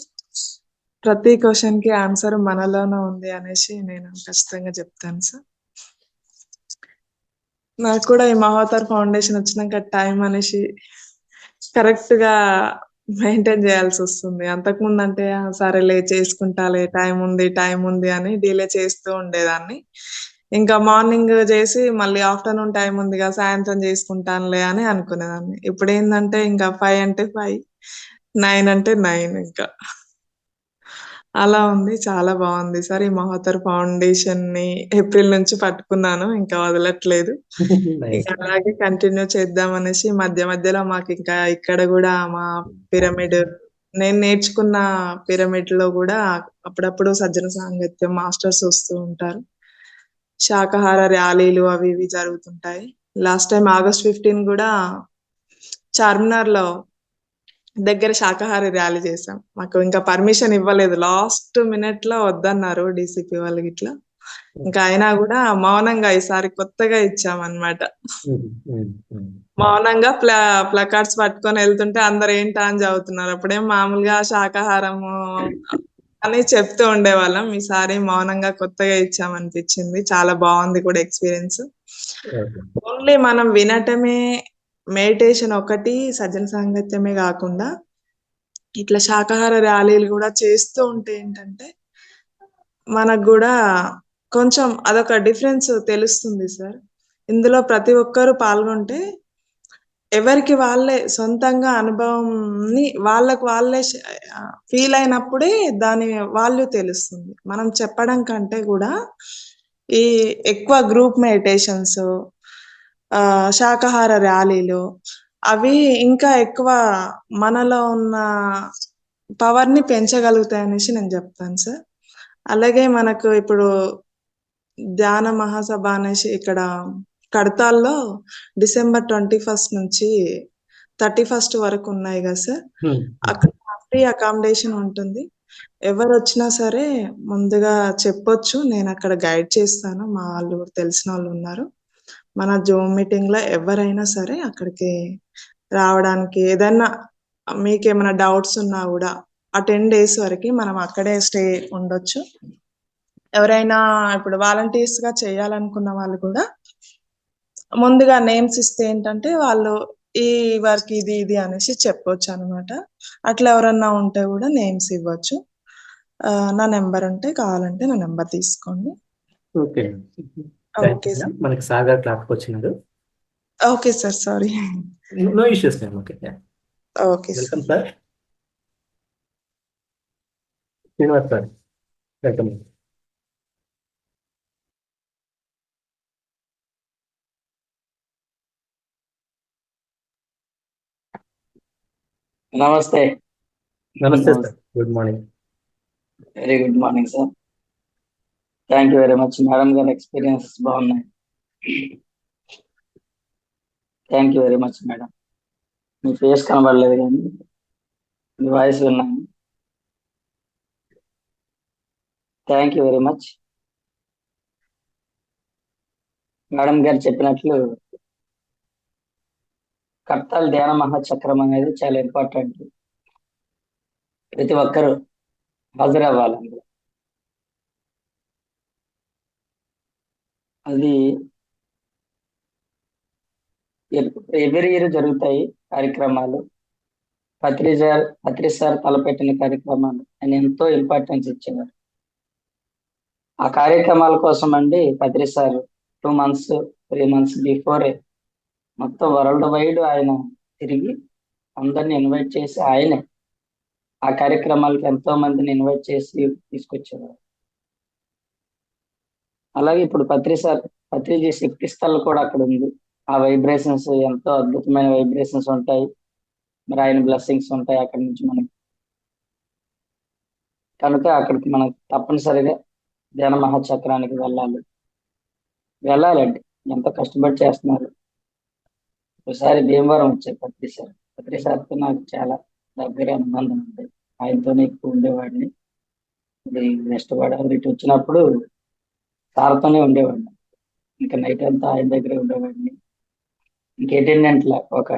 ప్రతి క్వశ్చన్ కి ఆన్సర్ మనలోనే ఉంది అనేసి నేను ఖచ్చితంగా చెప్తాను సార్. నాకు కూడా ఈ మహావతార్ ఫౌండేషన్ వచ్చినాక టైం అనేసి కరెక్ట్ గా మెయింటైన్ చేయాల్సి వస్తుంది. అంతకుముందు అంటే సరేలే చేసుకుంటాలే, టైం ఉంది అని డిలే చేస్తూ ఉండేదాన్ని. ఇంకా మార్నింగ్ చేసి మళ్ళీ ఆఫ్టర్నూన్ టైం ఉందిగా సాయంత్రం చేసుకుంటానులే అని అనుకునేదాన్ని. ఇప్పుడు ఏంటంటే ఇంకా 5 అంటే 5, 9 అంటే 9 ఇంకా అలా ఉంది. చాలా బాగుంది సార్. ఈ మహోత్తర్ ఫౌండేషన్ ని ఏప్రిల్ నుంచి పట్టుకున్నాను. ఇంకా వదలట్లేదు. ఇంకా అలాగే కంటిన్యూ చేద్దాం అనేసి మధ్య మధ్యలో మాకు ఇంకా ఇక్కడ కూడా మా పిరమిడ్ నేను నేర్చుకున్న పిరమిడ్ లో కూడా అప్పుడప్పుడు సజ్జన సాంగత్యం మాస్టర్స్ వస్తూ ఉంటారు. శాకాహార ర్యాలీలు అవి ఇవి జరుగుతుంటాయి. లాస్ట్ టైం August 15 కూడా చార్మినార్ లో దగ్గర శాకాహార ర్యాలీ చేసాం. మాకు ఇంకా పర్మిషన్ ఇవ్వలేదు. లాస్ట్ మినిట్ లో వద్దన్నారు డీసీపీ వాళ్ళకి ఇట్లా. ఇంకా అయినా కూడా మౌనంగా ఈసారి కొత్తగా ఇచ్చామన్నమాట. మౌనంగా ప్లకార్డ్స్ పట్టుకొని వెళ్తుంటే అందరు ఏంటా అని చదువుతున్నారు. అప్పుడేం మామూలుగా శాకాహారము అని చెప్తూ ఉండేవాళ్ళం. ఈసారి మౌనంగా కొత్తగా ఇచ్చామనిపించింది. చాలా బాగుంది కూడా ఎక్స్పీరియన్స్. ఓన్లీ మనం వినటమే మెడిటేషన్ ఒకటి సజ్జన సాంగత్యమే కాకుండా ఇట్లా శాకాహార ర్యాలీలు కూడా చేస్తూ ఉంటే ఏంటంటే మనకు కూడా కొంచెం అదొక డిఫరెన్స్ తెలుస్తుంది సార్. ఇందులో ప్రతి ఒక్కరు పాల్గొంటే ఎవరికి వాళ్ళే సొంతంగా అనుభవంని వాళ్ళకు వాళ్ళే ఫీల్ అయినప్పుడే దాని వాల్యూ తెలుస్తుంది. మనం చెప్పడం కంటే కూడా ఈ ఎక్కువ గ్రూప్ మెడిటేషన్స్, శాకాహార ర్యాలీలు అవి ఇంకా ఎక్కువ మనలో ఉన్న పవర్ ని పెంచగలుగుతాయనేసి నేను చెప్తాను సార్. అలాగే మనకు ఇప్పుడు ధ్యాన మహాసభ అనేసి ఇక్కడ కడతాల్లో December 21 నుంచి 31 వరకు ఉన్నాయి కదా సార్. అక్కడ ఫ్రీ అకామిడేషన్ ఉంటుంది. ఎవరు వచ్చినా సరే ముందుగా చెప్పొచ్చు. నేను అక్కడ గైడ్ చేస్తాను. మా వాళ్ళు కూడా తెలిసిన వాళ్ళు ఉన్నారు. మన జూమ్ మీటింగ్ లో ఎవరైనా సరే అక్కడికి రావడానికి ఏదైనా మీకేమైనా డౌట్స్ ఉన్నా కూడా ఆ 10 days వరకు మనం అక్కడే స్టే ఉండొచ్చు. ఎవరైనా ఇప్పుడు వాలంటీర్స్ గా చేయాలనుకున్న వాళ్ళు కూడా ముందుగా నేమ్స్ ఇస్తే ఏంటంటే వాళ్ళు ఈ వర్క్ ఇది ఇది అనేసి చెప్పొచ్చు అనమాట. అట్లా ఎవరన్నా ఉంటే కూడా నేమ్స్ ఇవ్వచ్చు. నా నెంబర్ ఉంటే కావాలంటే నా నెంబర్ తీసుకోండి. Okay, okay sir. మనకి సాగర్ క్లాస్కి వచ్చినాడు. Okay sir, sorry. No issues ma'am. Okay, okay sir. Welcome sir. Srinivas sir, welcome. నమస్తే. నమస్తే నమస్తే. Sir, good morning. Very good morning sir. Thank you very much. Madam గారి ఎక్స్పీరియన్సెస్ బాగున్నాయి. Thank you very much madam. మీ ఫేస్ కనబడలేదు కానీ మీ వాయిస్ విన్నాను. Thank you very much. Madam గారు చెప్పినట్లు కర్తాల ధ్యాన మహాచక్రం అనేది చాలా ఇంపార్టెంట్. ప్రతి ఒక్కరూ హాజరవ్వాలి అందులో. అది ఎవ్రీ ఇయర్ జరుగుతాయి కార్యక్రమాలు. పత్రి సార్ తలపెట్టిన కార్యక్రమాలు ఆయన ఎంతో ఇంపార్టెన్స్ ఇచ్చేవారు. ఆ కార్యక్రమాల కోసం అండి పత్రి సార్ 2 months 3 months బిఫోరే మొత్తం వరల్డ్ వైడ్ ఆయన తిరిగి అందరిని ఇన్వైట్ చేసి ఆయనే ఆ కార్యక్రమాలకు ఎంతో మందిని ఇన్వైట్ చేసి తీసుకొచ్చేవారు. అలాగే ఇప్పుడు పత్రిజీ శక్తి స్థల్ కూడా అక్కడ ఉంది. ఆ వైబ్రేషన్స్ ఎంతో అద్భుతమైన వైబ్రేషన్స్ ఉంటాయి. మరి ఆయన బ్లెస్సింగ్స్ ఉంటాయి అక్కడి నుంచి మనకి. కనుక అక్కడికి మనం తప్పనిసరిగా ధ్యాన మహాచక్రానికి వెళ్ళాలండి. ఎంతో కష్టపడి చేస్తున్నారు. ఒకసారి భీమవరం వచ్చాయి పత్రి సార్తో నాకు చాలా దగ్గర అనుబంధం ఉంది. ఆయనతోనే ఎక్కువ ఉండేవాడిని. ఇది వెస్ట్ గోదావరి ఇటు వచ్చినప్పుడు సార్తోనే ఉండేవాడిని. ఇంకా నైట్ అంతా ఆయన దగ్గరే ఉండేవాడిని. ఇంక అటెండెంట్ లాగా ఒక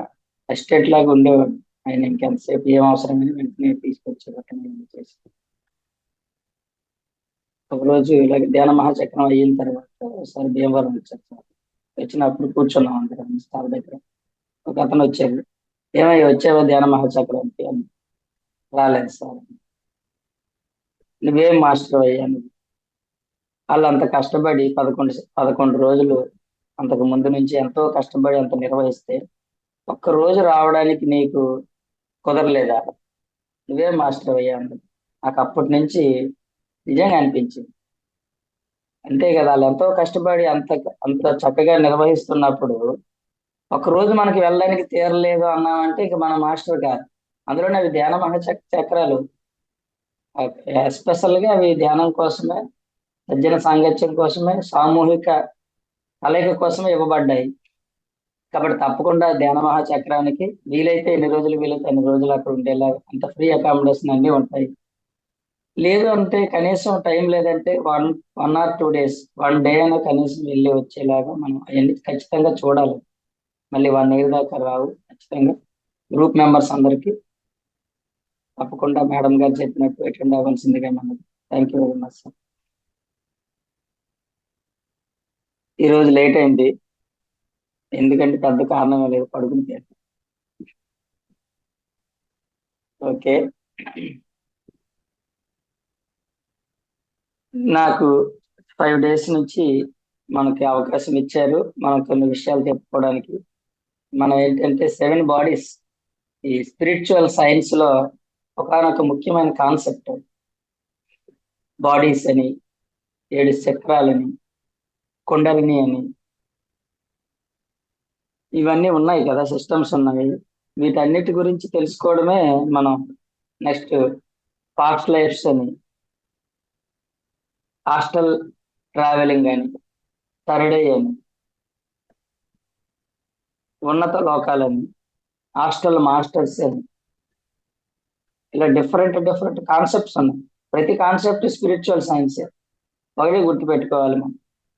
అసిస్టెంట్ లాగా ఉండేవాడిని. ఆయన ఇంకెంతసేపు ఏం అవసరమని వెంటనే తీసుకొచ్చేవాడిని చేసి. ఒకరోజు ఇలాగ ధ్యాన మహాచక్రం అయిన తర్వాత ఒకసారి భీమవరం వచ్చారు సార్. వచ్చినప్పుడు కూర్చున్నాం అందరం సార్ దగ్గర. ఒక అతను వచ్చాడు. ఏమై వచ్చావో ధ్యాన మహాచక్రానికి అని. రాలేదు సార్. నువ్వేం మాస్టర్ అయ్యాను. వాళ్ళు అంత కష్టపడి 11 రోజులు అంతకు ముందు నుంచి ఎంతో కష్టపడి అంత నిర్వహిస్తే ఒక్క రోజు రావడానికి నీకు కుదరలేదా? నువ్వేం మాస్టర్ అయ్యాను. నాకు అప్పటి నుంచి నిజంగా అనిపించింది. అంతే కదా, వాళ్ళు ఎంతో కష్టపడి అంత చక్కగా నిర్వహిస్తున్నప్పుడు ఒకరోజు మనకి వెళ్ళడానికి తీరలేదు అన్నామంటే ఇక మన మాస్టర్ కాదు. అందులోనే అవి ధ్యాన మహాచక్రాలు ఎస్పెషల్ గా అవి ధ్యానం కోసమే, సజ్జన సాంగత్యం కోసమే, సామూహిక కలయిక కోసమే ఇవ్వబడ్డాయి. కాబట్టి తప్పకుండా ధ్యాన మహాచక్రానికి వీలైతే ఎన్ని రోజులు అక్కడ ఉండేలా అంత ఫ్రీ అకామిడేషన్ అన్ని ఉంటాయి. లేదు అంటే కనీసం టైం లేదంటే 1 or 2 days 1 day అయినా కనీసం వెళ్ళి వచ్చేలాగా మనం అవన్నీ ఖచ్చితంగా చూడాలి. మళ్ళీ 1 year దాకా రావు. ఖచ్చితంగా గ్రూప్ మెంబర్స్ అందరికీ తప్పకుండా మేడం గారు చెప్పినట్టు అటెండ్ అవ్వాల్సిందిగా మనకు. Thank you very much sir. ఈరోజు లేట్ అయింది, ఎందుకంటే పెద్ద కారణం లేదు, పడుకుంటే. ఓకే, నాకు 5 days నుంచి మనకి అవకాశం ఇచ్చారు. మనం కొన్ని విషయాలు చెప్పుకోవడానికి. మనం ఏంటంటే 7 bodies ఈ స్పిరిచువల్ సైన్స్ లో ఒకనొక ముఖ్యమైన కాన్సెప్ట్. బాడీస్ అని, 7 చక్రాలని, కుండలిని అని ఇవన్నీ ఉన్నాయి కదా, సిస్టమ్స్ ఉన్నాయి. వీటన్నిటి గురించి తెలుసుకోవడమే మనం నెక్స్ట్ పాస్ట్ లైఫ్స్ అని, హాస్టల్ ట్రావెలింగ్ అని, థర్డ్ ఐ అని, ఉన్నత లోకాలని, హాస్టల్ మాస్టర్స్ అని, ఇలా డిఫరెంట్ కాన్సెప్ట్స్ ఉన్నాయి. ప్రతి కాన్సెప్ట్ స్పిరిచువల్ సైన్స్. ఒకటి గుర్తుపెట్టుకోవాలి మనం.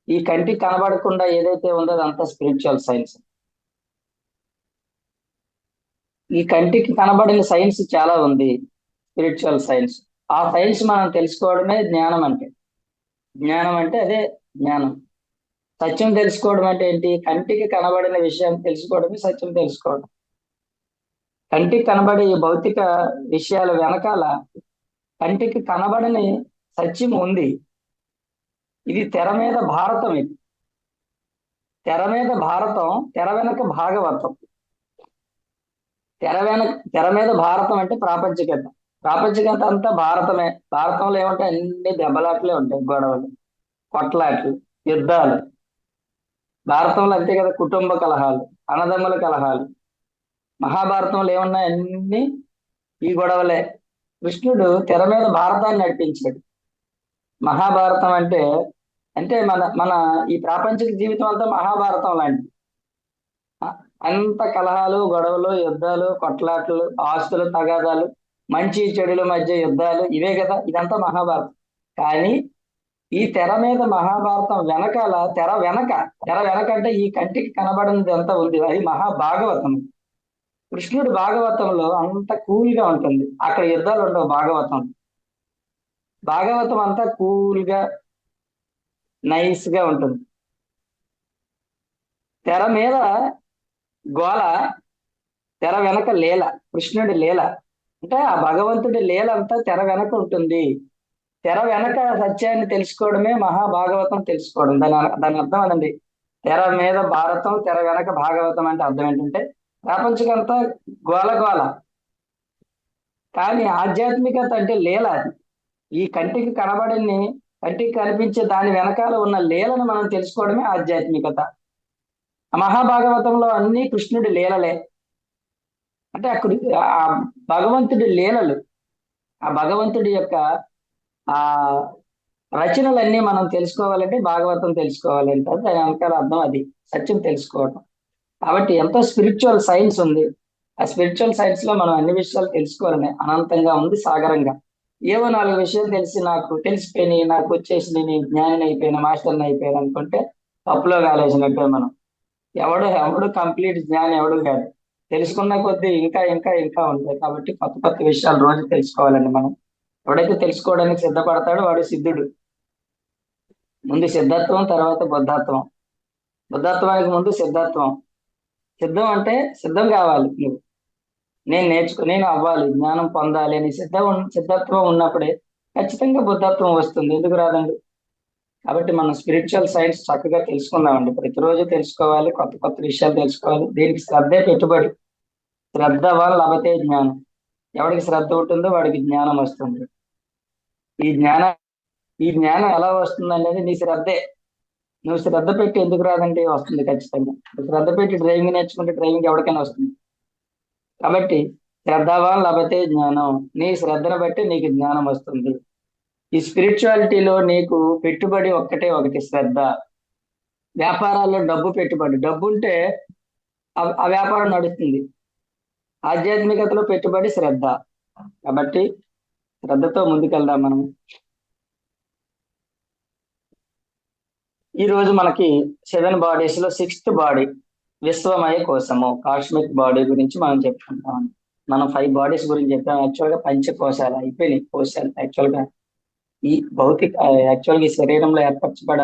ఈ కంటికి కనబడకుండా ఏదైతే ఉందో అదంతా స్పిరిచువల్ సైన్స్. ఈ కంటికి కనబడిన సైన్స్ చాలా ఉంది, స్పిరిచువల్ సైన్స్. ఆ సైన్స్ మనం తెలుసుకోవడమే జ్ఞానం అంటే. జ్ఞానం అంటే అదే జ్ఞానం. సత్యం తెలుసుకోవడం అంటే ఏంటి? కంటికి కనబడిన విషయం తెలుసుకోవడమే సత్యం తెలుసుకోవడం. కంటికి కనబడే ఈ భౌతిక విషయాల వెనకాల కంటికి కనబడని సత్యం ఉంది. ఇది తెర మీద భారతం. ఇది తెర మీద భారతం, తెర వెనక భాగవతం. తెర మీద భారతం అంటే ప్రాపంచికత. ప్రాపంచికత అంతా భారతమే. భారతంలో ఏముంటాయి? అన్ని దెబ్బలాట్లే ఉంటాయి, గొడవలు, కొట్లాట్లు, యుద్ధాలు. భారతంలో అంతే కదా, కుటుంబ కలహాలు, అన్నదమ్ముల కలహాలు. మహాభారతంలో ఏమున్నాయి? అన్ని ఈ గొడవలే. కృష్ణుడు తెర మీద భారతాన్ని నడిపించాడు. మహాభారతం అంటే అంటే మన మన ఈ ప్రాపంచిక జీవితం అంతా మహాభారతం లాంటిది. అంత కలహాలు, గొడవలు, యుద్ధాలు, కొట్లాట్లు, ఆస్తులు, తగాదాలు, మంచి చెడుల మధ్య యుద్ధాలు, ఇవే కదా, ఇదంతా మహాభారతం. కానీ ఈ తెర మీద మహాభారతం వెనకాల, తెర వెనక అంటే ఈ కంటికి కనబడినది ఎంత ఉంది, అది మహాభాగవతం. కృష్ణుడు భాగవతంలో అంత కూల్ గా ఉంటుంది. అక్కడ యుద్ధాలు ఉండవు. భాగవతం అంతా కూల్ గా, నైస్ గా ఉంటుంది. తెర మీద గోల, తెర వెనక లీల, కృష్ణుడి లీల. అంటే ఆ భగవంతుడి లీల అంతా తెర వెనక ఉంటుంది. తెర వెనక సత్యాన్ని తెలుసుకోవడమే మహాభాగవతం తెలుసుకోవడం. దాని అర్థం అదండి. తెర మీద భారతం, తెర వెనక భాగవతం అంటే అర్థం ఏంటంటే ప్రపంచకంతా గోల. కానీ ఆధ్యాత్మికత అంటే లీల. అది ఈ కంటికి కంటికి కనిపించే దాని వెనకాల ఉన్న లీలను మనం తెలుసుకోవడమే ఆధ్యాత్మికత. ఆ మహాభాగవతంలో అన్ని కృష్ణుడి లీలలే. అంటే అక్కడ ఆ భగవంతుడి లీలలు, ఆ భగవంతుడి యొక్క ఆ రచనలన్నీ మనం తెలుసుకోవాలంటే భాగవతం తెలుసుకోవాలంటే దాని వెనకాల అర్థం అది, సత్యం తెలుసుకోవడం. కాబట్టి ఎంతో స్పిరిచువల్ సైన్స్ ఉంది. ఆ స్పిరిచువల్ సైన్స్ లో మనం అన్ని విషయాలు తెలుసుకోవాలని అనంతంగా ఉంది, సాగరంగా. ఏవో 4 విషయాలు నాకు తెలిసిపోయినాయి, నాకు వచ్చేసి నేను జ్ఞానిని అయిపోయినా, మాస్టర్ని అయిపోయాను అనుకుంటే తప్పులో కాలేసినట్టే. మనం ఎవడు కంప్లీట్ జ్ఞాని ఎవడు కాదు. తెలుసుకున్న కొద్దీ ఇంకా ఉంటాయి. కాబట్టి కొత్త విషయాలు రోజు తెలుసుకోవాలండి మనం. ఎవడైతే తెలుసుకోవడానికి సిద్ధపడతాడో వాడు సిద్ధుడు. ముందు సిద్ధత్వం, తర్వాత బుద్ధత్వం. బుద్ధత్వానికి ముందు సిద్ధత్వం. సిద్ధం అంటే సిద్ధం కావాలి. నేను అవ్వాలి, జ్ఞానం పొందాలి అని సిద్ధత్వం ఉన్నప్పుడే ఖచ్చితంగా బుద్ధత్వం వస్తుంది. ఎందుకు రాదండి? కాబట్టి మనం స్పిరిచువల్ సైన్స్ చక్కగా తెలుసుకుందామండి. ప్రతిరోజు తెలుసుకోవాలి, కొత్త విషయాలు తెలుసుకోవాలి. దీనికి శ్రద్ధే పెట్టుబడి. శ్రద్ధ వల్ల లభతే జ్ఞానం. ఎవరికి శ్రద్ధ ఉంటుందో వాడికి జ్ఞానం వస్తుంది. ఈ జ్ఞానం ఎలా వస్తుంది అనేది నీ శ్రద్ధే. నువ్వు శ్రద్ధ పెట్టి ఎందుకు రాదంటే వస్తుంది ఖచ్చితంగా. శ్రద్ధ పెట్టి డ్రైవింగ్ నేర్చుకుంటే డ్రైవింగ్ ఎవరికైనా వస్తుంది. కాబట్టి శ్రద్ధవాన్ లభతే జ్ఞానం. నీ శ్రద్ధను బట్టి నీకు జ్ఞానం వస్తుంది. ఈ స్పిరిచువాలిటీలో నీకు పెట్టుబడి ఒకటి శ్రద్ధ. వ్యాపారాల్లో డబ్బు పెట్టుబడి. డబ్బు ఉంటే ఆ వ్యాపారం నడుస్తుంది. ఆధ్యాత్మికతలో పెట్టుబడి శ్రద్ధ. కాబట్టి శ్రద్ధతో ముందుకెళ్దాం మనం. ఈ రోజు మనకి 7 బాడీస్ లో 6th బాడీ విశ్వమయ కోశము, కాస్మిక్ బాడీ గురించి మనం చెప్పుకుంటాం. మనం 5 బాడీస్ గురించి చెప్పాం. యాక్చువల్ గా పంచకోశాలు అయిపోయినాయి. కోశాలు యాక్చువల్ గా ఈ శరీరంలో ఏర్పరచబడ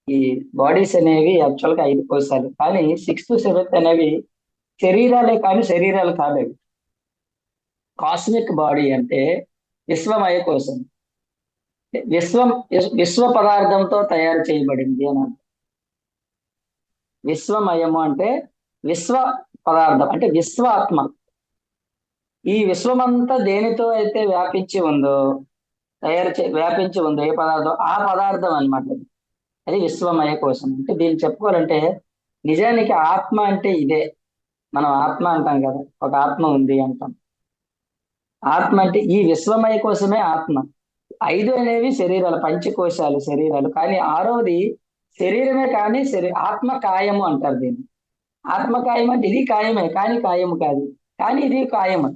ఈ బాడీస్ అనేవి యాక్చువల్ గా 5 కోశాలు. కానీ 6th 7th అనేవి శరీరాలే, కానీ శరీరాలు కాదు. కాస్మిక్ బాడీ అంటే విశ్వమయ కోశం. విశ్వ పదార్థంతో తయారు చేయబడింది అని అర్థం. విశ్వమయము అంటే విశ్వ పదార్థం, అంటే విశ్వాత్మ. ఈ విశ్వమంతా దేనితో అయితే వ్యాపించి ఉందో ఏ పదార్థం, ఆ పదార్థం అన్నమాట. అది విశ్వమయ కోశం. అంటే దీన్ని చెప్పుకోవాలంటే నిజానికి ఆత్మ అంటే ఇదే. మనం ఆత్మ అంటాం కదా, ఒక ఆత్మ ఉంది అంటాం. ఆత్మ అంటే ఈ విశ్వమయ కోశమే ఆత్మ. 5 అనేవి శరీరాలు, పంచకోశాలు శరీరాలు. కానీ 6వది శరీరమే, కానీ ఆత్మ కాయము అంటారు దీన్ని. ఆత్మకాయం అంటే ఇది కాయమే, కానీ కాయము కాదు. కానీ ఇది కాయము,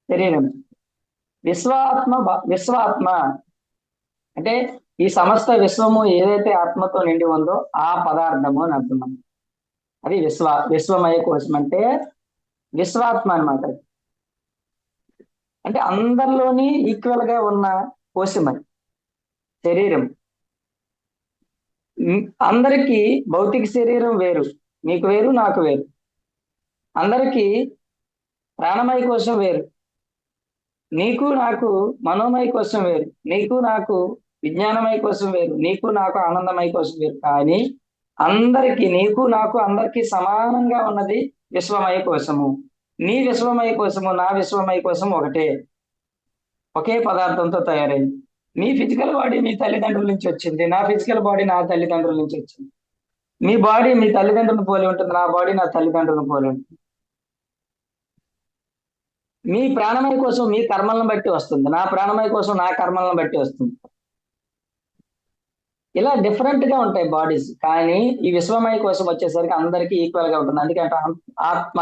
శరీరం. విశ్వాత్మ అంటే ఈ సమస్త విశ్వము ఏదైతే ఆత్మతో నిండి ఉందో ఆ పదార్థము అని అర్థం. అది విశ్వమయ కోశం అంటే విశ్వాత్మ అన్నమాట. అంటే అందరిలోని ఈక్వల్ గా ఉన్న కోశమని శరీరం. అందరికీ భౌతిక శరీరం వేరు, నీకు వేరు, నాకు వేరు. అందరికీ ప్రాణమయ కోశం వేరు, నీకు నాకు మనోమయ కోశం వేరు, నీకు నాకు విజ్ఞానమయ కోశం వేరు, నీకు నాకు ఆనందమయ కోశం వేరు. కానీ అందరికీ, నీకు నాకు అందరికీ సమానంగా ఉన్నది విశ్వమయ కోశము. నీ విశ్వమయ కోశము, నా విశ్వమయ కోశం ఒకటే, ఒకే పదార్థంతో తయారైంది. మీ ఫిజికల్ బాడీ మీ తల్లిదండ్రుల నుంచి వచ్చింది, నా ఫిజికల్ బాడీ నా తల్లిదండ్రుల నుంచి వచ్చింది. మీ బాడీ మీ తల్లిదండ్రులను పోలి ఉంటుంది, నా బాడీ నా తల్లిదండ్రులను పోలి ఉంటుంది. మీ ప్రాణమయ కోసం మీ కర్మలను బట్టి వస్తుంది, నా ప్రాణమయ కోసం నా కర్మలను బట్టి వస్తుంది. ఇలా డిఫరెంట్ గా ఉంటాయి బాడీస్. కానీ ఈ విశ్వమయ కోసం వచ్చేసరికి అందరికీ ఈక్వల్ గా ఉంటుంది. అందుకంటే ఆత్మ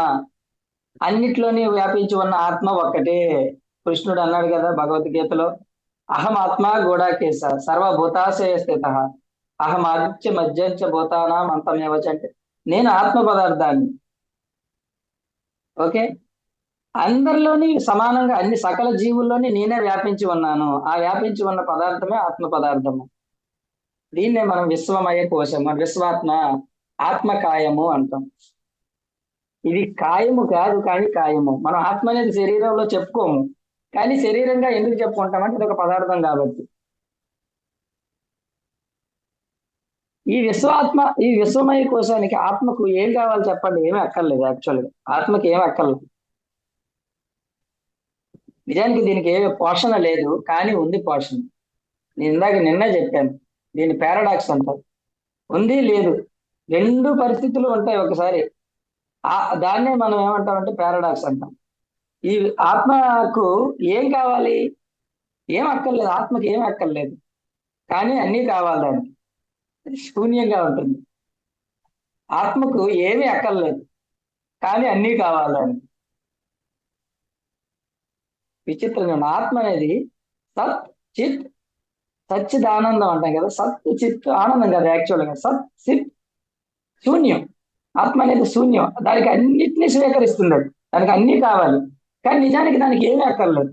అన్నిట్లోనే వ్యాపించి ఉన్న ఆత్మ ఒక్కటే. కృష్ణుడు అన్నాడు కదా భగవద్గీతలో, అహం ఆత్మ గూఢాకేశ సర్వభూతాశయ స్థిత అహం ఆదిత్య మధ్యంచ భూతానాం అంతమేవచ, అంటే నేను ఆత్మ పదార్థాన్ని. ఓకే, అందరిలోని సమానంగా అన్ని సకల జీవుల్లోని నేనే వ్యాపించి ఉన్నాను. ఆ వ్యాపించి ఉన్న పదార్థమే ఆత్మ పదార్థము. దీన్నే మనం విశ్వమయ కోశము, విశ్వాత్మ, ఆత్మకాయము అంటాం. ఇది కాయము కాదు, కానీ కాయము. మనం ఆత్మ అనేది శరీరంలో చెప్పుకోము, కానీ శరీరంగా ఎందుకు చెప్పుకుంటామంటే ఇది ఒక పదార్థం కాబట్టి. ఈ విశ్వమయ కోశానికి ఆత్మకు ఏం కావాలి చెప్పండి? ఏమీ అక్కర్లేదు. యాక్చువల్గా ఆత్మకి ఏమి అక్కర్లేదు. నిజానికి దీనికి ఏ పోషణ లేదు, కానీ ఉంది పోషణ. నేను నిన్నే చెప్పాను, దీన్ని పారాడాక్స్ అంటారు. ఉంది లేదు రెండు పరిస్థితులు ఉంటాయి ఒకసారి. దాన్నే మనం ఏమంటామంటే పారాడాక్స్ అంటాం. ఈ ఆత్మకు ఏం కావాలి? ఏం అక్కర్లేదు. ఆత్మకి ఏం అక్కర్లేదు, కానీ అన్నీ కావాలి. దానికి శూన్యంగా ఉంటుంది. ఆత్మకు ఏమీ అక్కర్లేదు, కానీ అన్నీ కావాలి. దానికి విచిత్రంగా ఆత్మ అనేది సత్ చిత్ సచ్చిద్ ఆనందం అంటాం కదా. సత్ చిత్ ఆనందం కదా యాక్చువల్గా. సత్ చిత్ శూన్యం. ఆత్మ అనేది శూన్యం. దానికి అన్నిటినీ స్వీకరిస్తుంది. దానికి అన్నీ కావాలి, కానీ నిజానికి దానికి ఏమీ అక్కర్లేదు.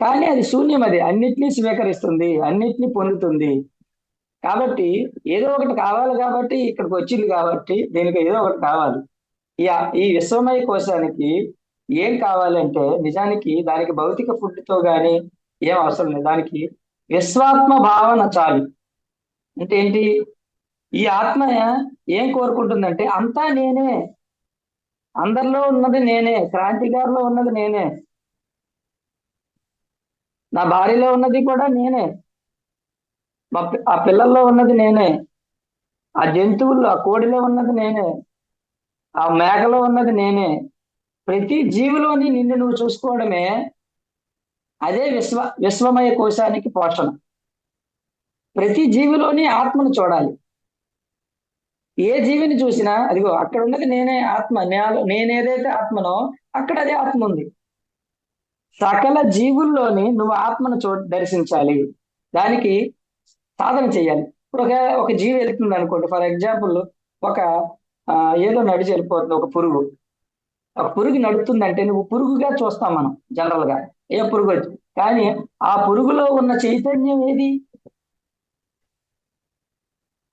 కానీ అది శూన్యం. అది అన్నిటినీ స్వీకరిస్తుంది, అన్నిటినీ పొందుతుంది. కాబట్టి ఏదో ఒకటి కావాలి, కాబట్టి ఇక్కడికి వచ్చింది, కాబట్టి దీనికి ఏదో ఒకటి కావాలి. ఈ విశ్వమయ కోశానికి ఏం కావాలంటే నిజానికి దానికి భౌతిక ఫుడ్తో కానీ ఏం అవసరం లేదు. దానికి విశ్వాత్మ భావన చాలు. అంటే ఏంటి? ఈ ఆత్మ ఏం కోరుకుంటుందంటే అంతా నేనే, అందరిలో ఉన్నది నేనే, క్రాంతికారిలో ఉన్నది నేనే, నా భార్యలో ఉన్నది కూడా నేనే, ఆ పిల్లల్లో ఉన్నది నేనే, ఆ జంతువుల్లో ఆ కోడిలో ఉన్నది నేనే, ఆ మేకలో ఉన్నది నేనే. ప్రతి జీవిలోని నిన్ను నువ్వు చూసుకోవడమే అదే విశ్వమయ కోశానికి పోషణ. ప్రతి జీవిలోని ఆత్మను చూడాలి. ఏ జీవిని చూసినా అదిగో అక్కడ ఉన్నది నేనే, ఆత్మ. నేనేదైతే ఆత్మనో అక్కడ అదే ఆత్మ ఉంది. సకల జీవుల్లోని నువ్వు ఆత్మను దర్శించాలి. దానికి సాధన చేయాలి. ఇప్పుడు ఒక జీవి వెళ్తుంది అనుకోండి. ఫర్ ఎగ్జాంపుల్ ఏదో నడిచి వెళ్ళిపోతుంది ఒక పురుగు. ఆ పురుగు నడుస్తుందంటే నువ్వు పురుగుగా చూస్తాం మనం జనరల్ గా, ఏ పురుగు వచ్చి. కానీ ఆ పురుగులో ఉన్న చైతన్యం ఏది?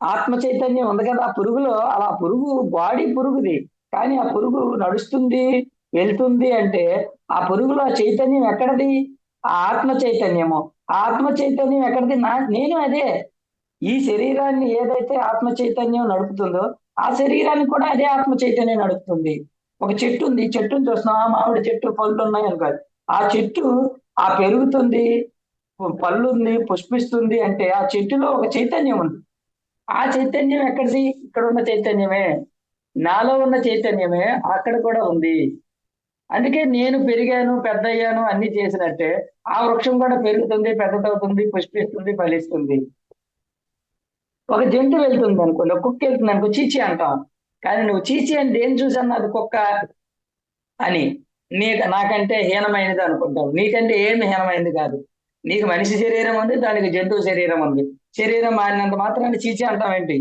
ఆత్మ చైతన్యం ఉంది కదా ఆ పురుగులో. అలా పురుగు బాడీ పురుగుది, కానీ ఆ పురుగు నడుస్తుంది, వెళ్తుంది అంటే ఆ పురుగులో చైతన్యం ఎక్కడది? ఆ ఆత్మ చైతన్యము. ఆత్మ చైతన్యం ఎక్కడిది? నేను అదే. ఈ శరీరాన్ని ఏదైతే ఆత్మ చైతన్యం నడుపుతుందో ఆ శరీరాన్ని కూడా అదే ఆత్మ చైతన్యం నడుపుతుంది. ఒక చెట్టు ఉంది, చెట్టును చూస్తున్నాం, మామిడి చెట్టు, పళ్ళు ఉన్నాయి అనుకో. ఆ చెట్టు పెరుగుతుంది, పళ్ళు ఉంది, పుష్పిస్తుంది అంటే ఆ చెట్టులో ఒక చైతన్యం ఉంది. ఆ చైతన్యం ఎక్కడిది? ఇక్కడ ఉన్న చైతన్యమే, నాలో ఉన్న చైతన్యమే అక్కడ కూడా ఉంది. అందుకే నేను పెరిగాను, పెద్ద అయ్యాను, అన్ని చేసినట్టే ఆ వృక్షం కూడా పెరుగుతుంది, పెద్దదవుతుంది, పుష్పిస్తుంది, ఫలిస్తుంది. ఒక జంతువు వెళ్తుంది అనుకోండి, ఒక కుక్క వెళ్తుంది అనుకో, చీచి అంటాం. కానీ నువ్వు చీచి అని దేని చూసాను? అది కుక్క అని నాకంటే హీనమైనది అనుకుంటావు. నీకంటే ఏమి హీనమైనది కాదు. నీకు మనిషి శరీరం ఉంది, దానికి జంతువు శరీరం ఉంది. శరీరం మారినంత మాత్రాన్ని చీచి అంటాం ఏంటి?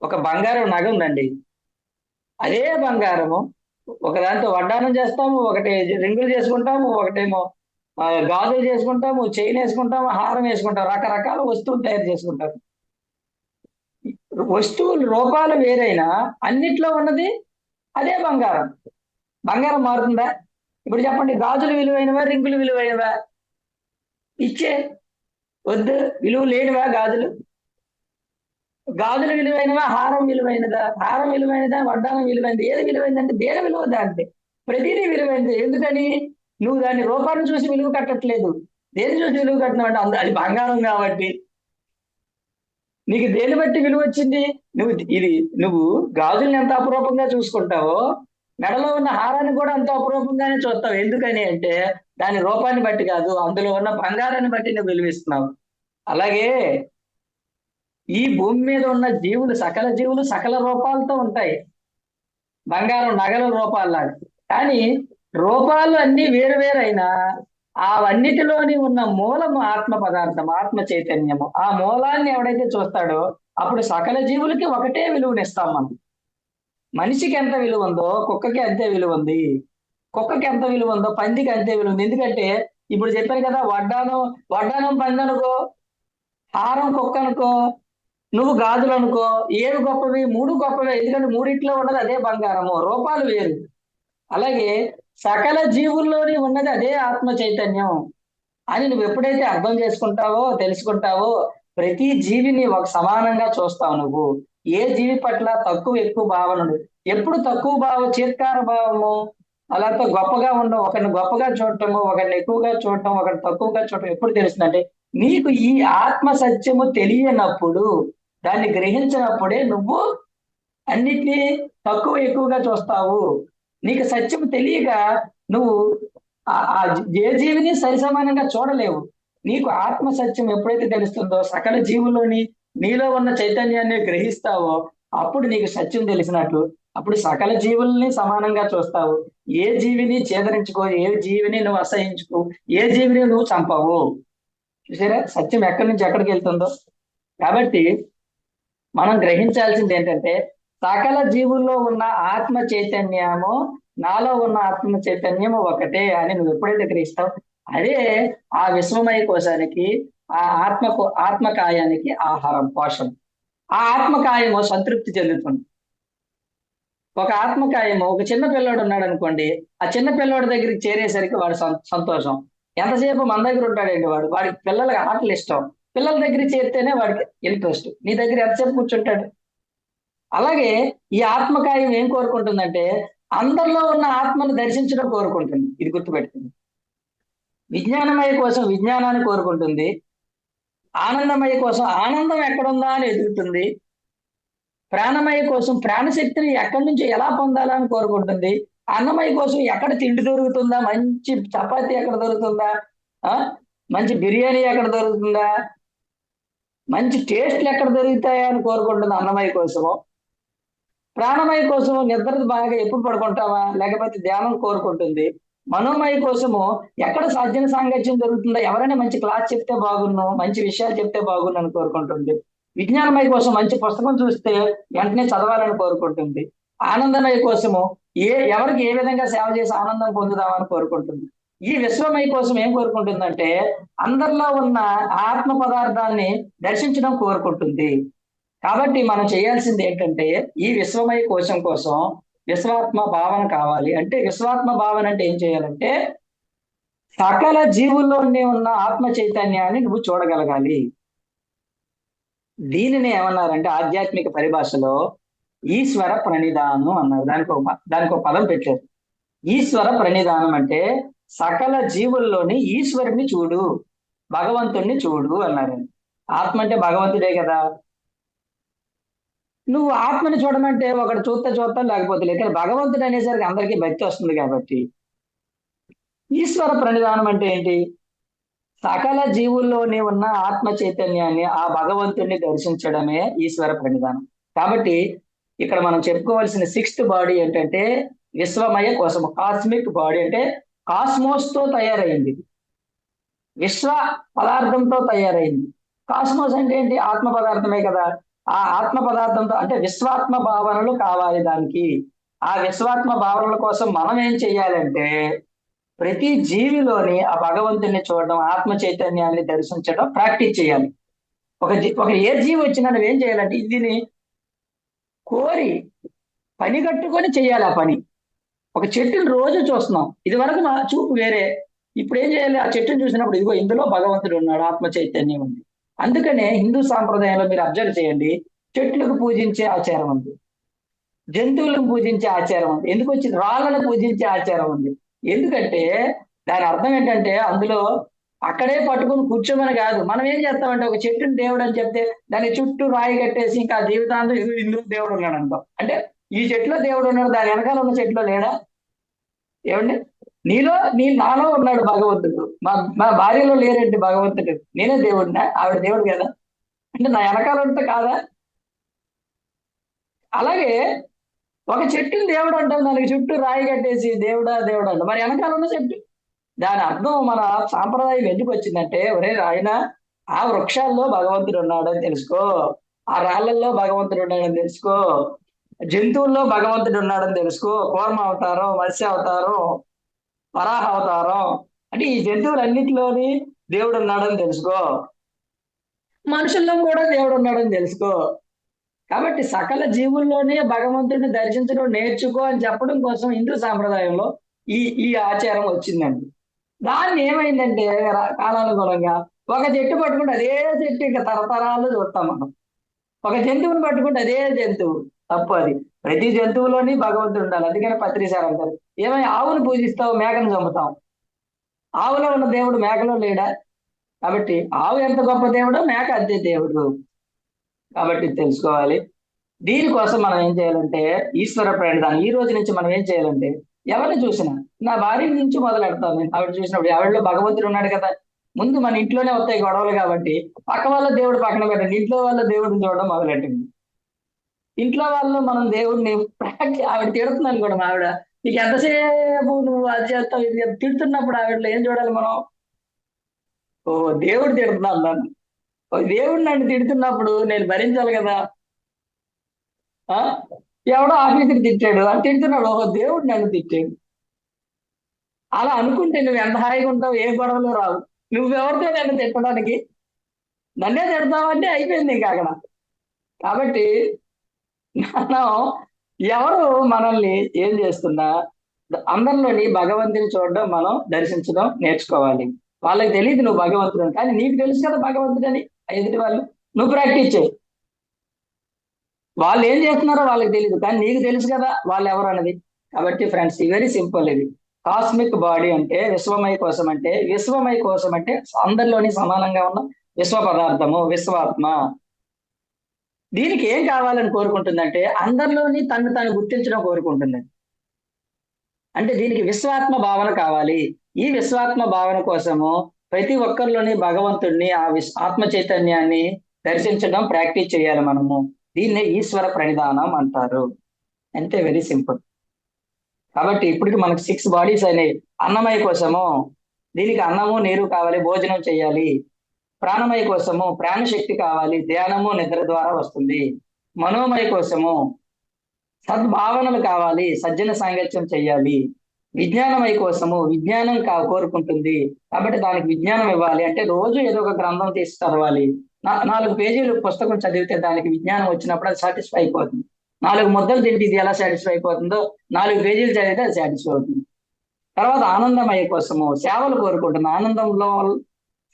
ఒక బంగారం నగ ఉందండి, అదే బంగారము ఒక దాంతో వడ్డానం చేస్తాము, ఒకటి రింగులు చేసుకుంటాము, ఒకటేమో గాజులు చేసుకుంటాము, చైన్ వేసుకుంటాము, హారం వేసుకుంటాము, రకరకాల వస్తువులు తయారు చేసుకుంటారు. వస్తువులు రూపాలు వేరైనా అన్నిట్లో ఉన్నది అదే బంగారం. బంగారం మారుతుందా? ఇప్పుడు చెప్పండి, గాజులు విలువైనవా, రింగులు విలువైనవా? ఇచ్చే వద్దు, విలువ లేనివా గాజులు? గాజులు విలువైనవా, హారం విలువైనదా? హారం విలువైనదా, వడ్డానం విలువైనది? ఏది విలువైందంటే దేని విలువ దాంతే. ప్రతిదీ విలువైనది. ఎందుకని? నువ్వు దాని రూపాన్ని చూసి విలువ కట్టట్లేదు. దేని చూసి విలువ కట్టినావు అంటే అది బంగారం కాబట్టి. నీకు దేని బట్టి విలువ వచ్చింది? నువ్వు గాజుల్ని ఎంత అపురూపంగా చూసుకుంటావో, మెడలో ఉన్న హారాన్ని కూడా అంత అపురూపంగానే చూస్తావు. ఎందుకని అంటే దాని రూపాన్ని బట్టి కాదు, అందులో ఉన్న బంగారాన్ని బట్టి నువ్వు విలువిస్తున్నావు. అలాగే ఈ భూమి మీద ఉన్న జీవులు, సకల జీవులు సకల రూపాలతో ఉంటాయి, బంగారం నగల రూపాల్లాగా. కానీ రూపాలు అన్ని వేరు వేరైనా అవన్నిటిలోని ఉన్న మూలము ఆత్మ పదార్థం, ఆత్మ చైతన్యము. ఆ మూలాన్ని ఎవడైతే చూస్తాడో అప్పుడు సకల జీవులకి ఒకటే విలువనిస్తాం మనం. మనిషికి ఎంత విలువ ఉందో కుక్కకి అంతే విలువ ఉంది, కుక్కకి ఎంత విలువ ఉందో పందికి అంతే విలువ ఉంది. ఎందుకంటే ఇప్పుడు చెప్పాను కదా, వడ్డానం పంది అనుకో, హారం కుక్క అనుకో, నువ్వు గాజులు అనుకో, ఏవి గొప్పవి? మూడు గొప్పవే. ఎందుకంటే మూడిట్లో ఉన్నది అదే బంగారము, రూపాలు వేరు. అలాగే సకల జీవుల్లోని ఉన్నది అదే ఆత్మ చైతన్యం అని నువ్వు ఎప్పుడైతే అర్థం చేసుకుంటావో, తెలుసుకుంటావో, ప్రతి జీవిని ఒక సమానంగా చూస్తావు. నువ్వు ఏ జీవి పట్ల తక్కువ ఎక్కువ భావన ఉండదు. ఎప్పుడు తక్కువ భావం, చీత్కార భావము, అలాగే గొప్పగా ఉండవు, ఒకరిని గొప్పగా చూడటము, ఒకరిని ఎక్కువగా చూడటం, ఒకరిని తక్కువగా చూడటం ఎప్పుడు తెలుస్తుందంటే నీకు ఈ ఆత్మ సత్యము తెలియనప్పుడు, దాన్ని గ్రహించినప్పుడే నువ్వు అన్నిటినీ తక్కువ ఎక్కువగా చూస్తావు. నీకు సత్యం తెలియక నువ్వు ఏ జీవిని సరిసమానంగా చూడలేవు. నీకు ఆత్మ సత్యం ఎప్పుడైతే తెలుస్తుందో, సకల జీవులోని నీలో ఉన్న చైతన్యాన్ని గ్రహిస్తావో అప్పుడు నీకు సత్యం తెలిసినట్లు. అప్పుడు సకల జీవుల్ని సమానంగా చూస్తావు. ఏ జీవిని ఛేదరించుకో, ఏ జీవిని నువ్వు అసహించుకో, ఏ జీవిని నువ్వు చంపవు. చూసారా సత్యం ఎక్కడి నుంచి ఎక్కడికి వెళ్తుందో. కాబట్టి మనం గ్రహించాల్సింది ఏంటంటే సకల జీవుల్లో ఉన్న ఆత్మ చైతన్యము, నాలో ఉన్న ఆత్మ చైతన్యము ఒకటే అని నువ్వు ఎప్పుడైతే గ్రహిస్తావు, అదే ఆ విశ్వమయ కోశానికి, ఆ ఆత్మకాయానికి ఆహారం, పోషణ. ఆ ఆత్మకాయము సంతృప్తి చెందుతుంది. ఒక ఆత్మకాయము, ఒక చిన్న పిల్లోడు ఉన్నాడు అనుకోండి, ఆ చిన్న పిల్లోడి దగ్గరికి చేరేసరికి వాడు సంతోషం. ఎంతసేపు మన దగ్గర ఉంటాడండి వాడికి పిల్లలకి ఆటలు ఇష్టం, పిల్లల దగ్గర చేరితేనే వాడికి ఇంట్రెస్ట్. నీ దగ్గర ఎంతసేపు కూర్చుంటాడు? అలాగే ఈ ఆత్మకాయం ఏం కోరుకుంటుందంటే అందరిలో ఉన్న ఆత్మను దర్శించడం కోరుకుంటుంది. ఇది గుర్తుపెట్టుకుంది. విజ్ఞానమయ కోసం విజ్ఞానాన్ని కోరుకుంటుంది, ఆనందమయ కోసం ఆనందం ఎక్కడుందా అని ఎదుగుతుంది, ప్రాణమయ కోసం ప్రాణశక్తిని ఎక్కడి నుంచి ఎలా పొందాలా అని కోరుకుంటుంది, అన్నమయ కోసం ఎక్కడ తిండి దొరుకుతుందా, మంచి చపాతీ ఎక్కడ దొరుకుతుందా, మంచి బిర్యానీ ఎక్కడ దొరుకుతుందా, మంచి టేస్ట్లు ఎక్కడ దొరుకుతాయా అని కోరుకుంటుంది అన్నమయ కోసము. ప్రాణమయ కోసము నిద్ర బాగా ఎప్పుడు పడుకుంటావా, లేకపోతే ధ్యానం కోరుకుంటుంది. మనోమయ కోసము ఎక్కడ సాధ్యన సాంగత్యం దొరుకుతుందా, ఎవరైనా మంచి క్లాస్ చెప్తే బాగున్ను, మంచి విషయాలు చెప్తే బాగున్ను అని కోరుకుంటుంది. విజ్ఞానమయ కోసం మంచి పుస్తకం చూస్తే వెంటనే చదవాలని కోరుకుంటుంది. ఆనందమయ కోసము ఎవరికి ఏ విధంగా సేవ చేసి ఆనందం పొందుదామని కోరుకుంటుంది. ఈ విశ్వమయ కోసం ఏం కోరుకుంటుందంటే అందరిలో ఉన్న ఆత్మ పదార్థాన్ని దర్శించడం కోరుకుంటుంది. కాబట్టి మనం చేయాల్సింది ఏంటంటే ఈ విశ్వమయ కోశం కోసం విశ్వాత్మ భావన కావాలి. అంటే విశ్వాత్మ భావన అంటే ఏం చేయాలంటే సకల జీవుల్లోనే ఉన్న ఆత్మ చైతన్యాన్ని నువ్వు చూడగలగాలి. దీనిని ఏమన్నారంటే ఆధ్యాత్మిక పరిభాషలో ఈశ్వర ప్రణిధానం అన్నారు. దానికి ఒక పదం పెట్టారు. ఈశ్వర ప్రణిధానం అంటే సకల జీవుల్లోని ఈశ్వరుని చూడు, భగవంతుణ్ణి చూడు అన్నారు. ఆత్మ అంటే భగవంతుడే కదా. నువ్వు ఆత్మని చూడమంటే ఒకటి చూస్తా లేకపోతే లేదు. కానీ భగవంతుడు అనేసరికి అందరికీ భక్తి వస్తుంది. కాబట్టి ఈశ్వర ప్రణిధానం అంటే ఏంటి? సకల జీవుల్లోనే ఉన్న ఆత్మ చైతన్యాన్ని, ఆ భగవంతుణ్ణి దర్శించడమే ఈశ్వర ప్రణిధానం. కాబట్టి ఇక్కడ మనం చెప్పుకోవాల్సిన 6th బాడీ ఏంటంటే విశ్వమయ కోసము, కాస్మిక్ బాడీ. అంటే కాస్మోస్ తో తయారైంది, విశ్వ పదార్థంతో తయారైంది. కాస్మోస్ అంటే ఏంటి? ఆత్మ పదార్థమే కదా. ఆ ఆత్మ పదార్థంతో అంటే విశ్వాత్మ భావనలు కావాలి దానికి. ఆ విశ్వాత్మ భావనల కోసం మనం ఏం చెయ్యాలంటే ప్రతి జీవిలోని ఆ భగవంతుని చూడడం, ఆత్మ చైతన్యాన్ని దర్శించడం ప్రాక్టీస్ చేయాలి. ఒక ఏ జీవి వచ్చినా నువ్వేం చేయాలంటే దీన్ని కోరి పని కట్టుకొని చెయ్యాలి. ఆ పని ఒక చెట్టుని రోజు చూస్తున్నాం, ఇది వరకు మా చూపు వేరే. ఇప్పుడు ఏం చేయాలి? ఆ చెట్టుని చూసినప్పుడు ఇదిగో ఇందులో భగవంతుడు ఉన్నాడు, ఆత్మ చైతన్యం ఉంది. అందుకనే హిందూ సాంప్రదాయంలో మీరు అబ్జర్వ్ చేయండి, చెట్లకు పూజించే ఆచారం ఉంది, జంతువులను పూజించే ఆచారం ఉంది. ఎందుకు వచ్చింది? రాళ్ళను పూజించే ఆచారం ఉంది. ఎందుకంటే దాని అర్థం ఏంటంటే అందులో అక్కడే పట్టుకుని కూర్చోమని కాదు. మనం ఏం చేస్తామంటే ఒక చెట్టుని దేవుడు అని చెప్తే దాని చుట్టూ రాయి కట్టేసి ఇంకా జీవితాంతం ఇందులో దేవుడు ఉన్నాడు అంటాం. అంటే ఈ చెట్లో దేవుడు ఉన్నాడు, దాని వెనకాల ఉన్న చెట్లో లేడా? ఏమండి? నాలో ఉన్నాడు భగవంతుడు, మా భార్యలో లేరండి భగవంతుడు, నేనే దేవుడినా? ఆవిడ దేవుడు కదా, అంటే నా వెనకాల ఉంటే కాదా? అలాగే ఒక చెట్టుని దేవుడు అంటాం, దానికి చుట్టూ రాయి కట్టేసి దేవుడా దేవుడు అంట, మరి వెనకాల ఉన్న చెట్టు. దాని అర్థం మన సాంప్రదాయం ఎందుకు వచ్చిందంటే, ఒరే ఆయన, ఆ వృక్షాల్లో భగవంతుడు ఉన్నాడని తెలుసుకో, ఆ రాళ్లల్లో భగవంతుడు ఉన్నాడని తెలుసుకో, జంతువుల్లో భగవంతుడు ఉన్నాడని తెలుసుకో. కూర్మ అవతారం, మత్స్య అవతారం, వరాహ అవతారం, అంటే ఈ జంతువులన్నిటిలోని దేవుడు ఉన్నాడని తెలుసుకో, మనుషుల్లో కూడా దేవుడు ఉన్నాడని తెలుసుకో. కాబట్టి సకల జీవుల్లోనే భగవంతుడిని దర్శించడం నేర్చుకో అని చెప్పడం కోసం హిందూ సాంప్రదాయంలో ఈ ఆచారం వచ్చిందండి. దాన్ని ఏమైందంటే కాలానుగుణంగా ఒక చెట్టు పట్టుకుంటే అదే చెట్టు ఇంకా తరతరాలు చూస్తాం మనం. ఒక జంతువుని పట్టుకుంటే అదే జంతువు. తప్పు అది. ప్రతి జంతువులోని భగవంతుడు ఉండాలి. అందుకని పత్రిసారు అంటారు, ఏమై ఆవును పూజిస్తావు, మేకను చంపుతాం. ఆవులో ఉన్న దేవుడు మేకలో లేడా? కాబట్టి ఆవు ఎంత గొప్ప దేవుడో మేక అంతే దేవుడు. కాబట్టి తెలుసుకోవాలి. దీనికోసం మనం ఏం చేయాలంటే ఈశ్వర ప్రణిధానం. ఈ రోజు నుంచి మనం ఏం చేయాలంటే, ఎవరిని చూసినా, నా భార్య నుంచి మొదలు పెడతాను నేను. ఆవిడ చూసినప్పుడు ఆవిడలో భగవంతుడు ఉన్నాడు కదా. ముందు మన ఇంట్లోనే వస్తాయి గొడవలు, కాబట్టి పక్క వాళ్ళ దేవుడు పక్కన పెట్టండి, ఇంట్లో వాళ్ళ దేవుడిని చూడడం మొదలెట్టండి. ఇంట్లో వాళ్ళు మనం దేవుడిని ఆవిడ తిడుతున్నాను కూడా, ఆవిడ నీకు ఎంతసేపు నువ్వు అది చేస్తావు ఇది తిడుతున్నప్పుడు ఆవిడలో ఏం చూడాలి మనం? ఓ దేవుడు తిడుతున్నాను నన్ను, దేవుడు నన్ను తిడుతున్నప్పుడు నేను భరించాలి కదా. ఎవడో ఆఫీసుకి తిట్టాడు అని తిడుతున్నాడు, ఓహో దేవుడు నన్ను తిట్టాడు. అలా అనుకుంటే నువ్వు ఎంత హాయిగా ఉంటావు, ఏ గొడవలు రావు. నువ్వెవరితో నన్ను తిట్టడానికి? నన్నే తిడతావంటే అయిపోయింది ఇంకా అక్కడ. కాబట్టి మనం ఎవరు మనల్ని ఏం చేస్తున్నా అందరిలోని భగవంతుని చూడడం, మనం దర్శించడం నేర్చుకోవాలి. వాళ్ళకి తెలియదు నువ్వు భగవంతుడు, కానీ నీకు తెలుసు కదా భగవంతుడని. ఎదుటి వాళ్ళు నువ్వు ప్రాక్టీస్ చేయి. వాళ్ళు ఏం చేస్తున్నారో వాళ్ళకి తెలియదు, కానీ నీకు తెలుసు కదా వాళ్ళు ఎవరు అన్నది. కాబట్టి ఫ్రెండ్స్, వెరీ సింపుల్ ఇది. కాస్మిక్ బాడీ అంటే విశ్వమయ కోసం, అంటే విశ్వమయ కోసం అంటే అందరిలోని సమానంగా ఉన్న విశ్వ పదార్థము, విశ్వాత్మ. దీనికి ఏం కావాలని కోరుకుంటుందంటే అందరిలోని తను గుర్తించడం కోరుకుంటుంది. అంటే దీనికి విశ్వాత్మ భావన కావాలి. ఈ విశ్వాత్మ భావన కోసము ప్రతి ఒక్కరిలోని భగవంతుడిని, ఆ ఆత్మ చైతన్యాన్ని దర్శించడం ప్రాక్టీస్ చేయాలి మనము. దీన్నే ఈశ్వర ప్రణిధానం అంటారు. అంతే, వెరీ సింపుల్. కాబట్టి ఇప్పటికి మనకి 6 బాడీస్ అయినాయి. అన్నమయ కోసము దీనికి అన్నము నీరు కావాలి, భోజనం చేయాలి. ప్రాణమయ కోసము ప్రాణశక్తి కావాలి, ధ్యానము నిద్ర ద్వారా వస్తుంది. మనోమయ కోసము సద్భావనలు కావాలి, సజ్జన సాంగత్యం చెయ్యాలి. విజ్ఞానమయ కోసము విజ్ఞానం కోరుకుంటుంది, కాబట్టి దానికి విజ్ఞానం ఇవ్వాలి. అంటే రోజు ఏదో ఒక గ్రంథం తీసి చదవాలి. 4 పేజీలు పుస్తకం చదివితే దానికి విజ్ఞానం వచ్చినప్పుడు అది సాటిస్ఫై అయిపోతుంది. 4 ముద్దలు తింటే ఇది ఎలా సాటిస్ఫై అయిపోతుందో 4 పేజీలు చదివితే అది సాటిస్ఫై అవుతుంది. తర్వాత ఆనందమయ కోసము సేవలు కోరుకుంటుంది. ఆనందంలో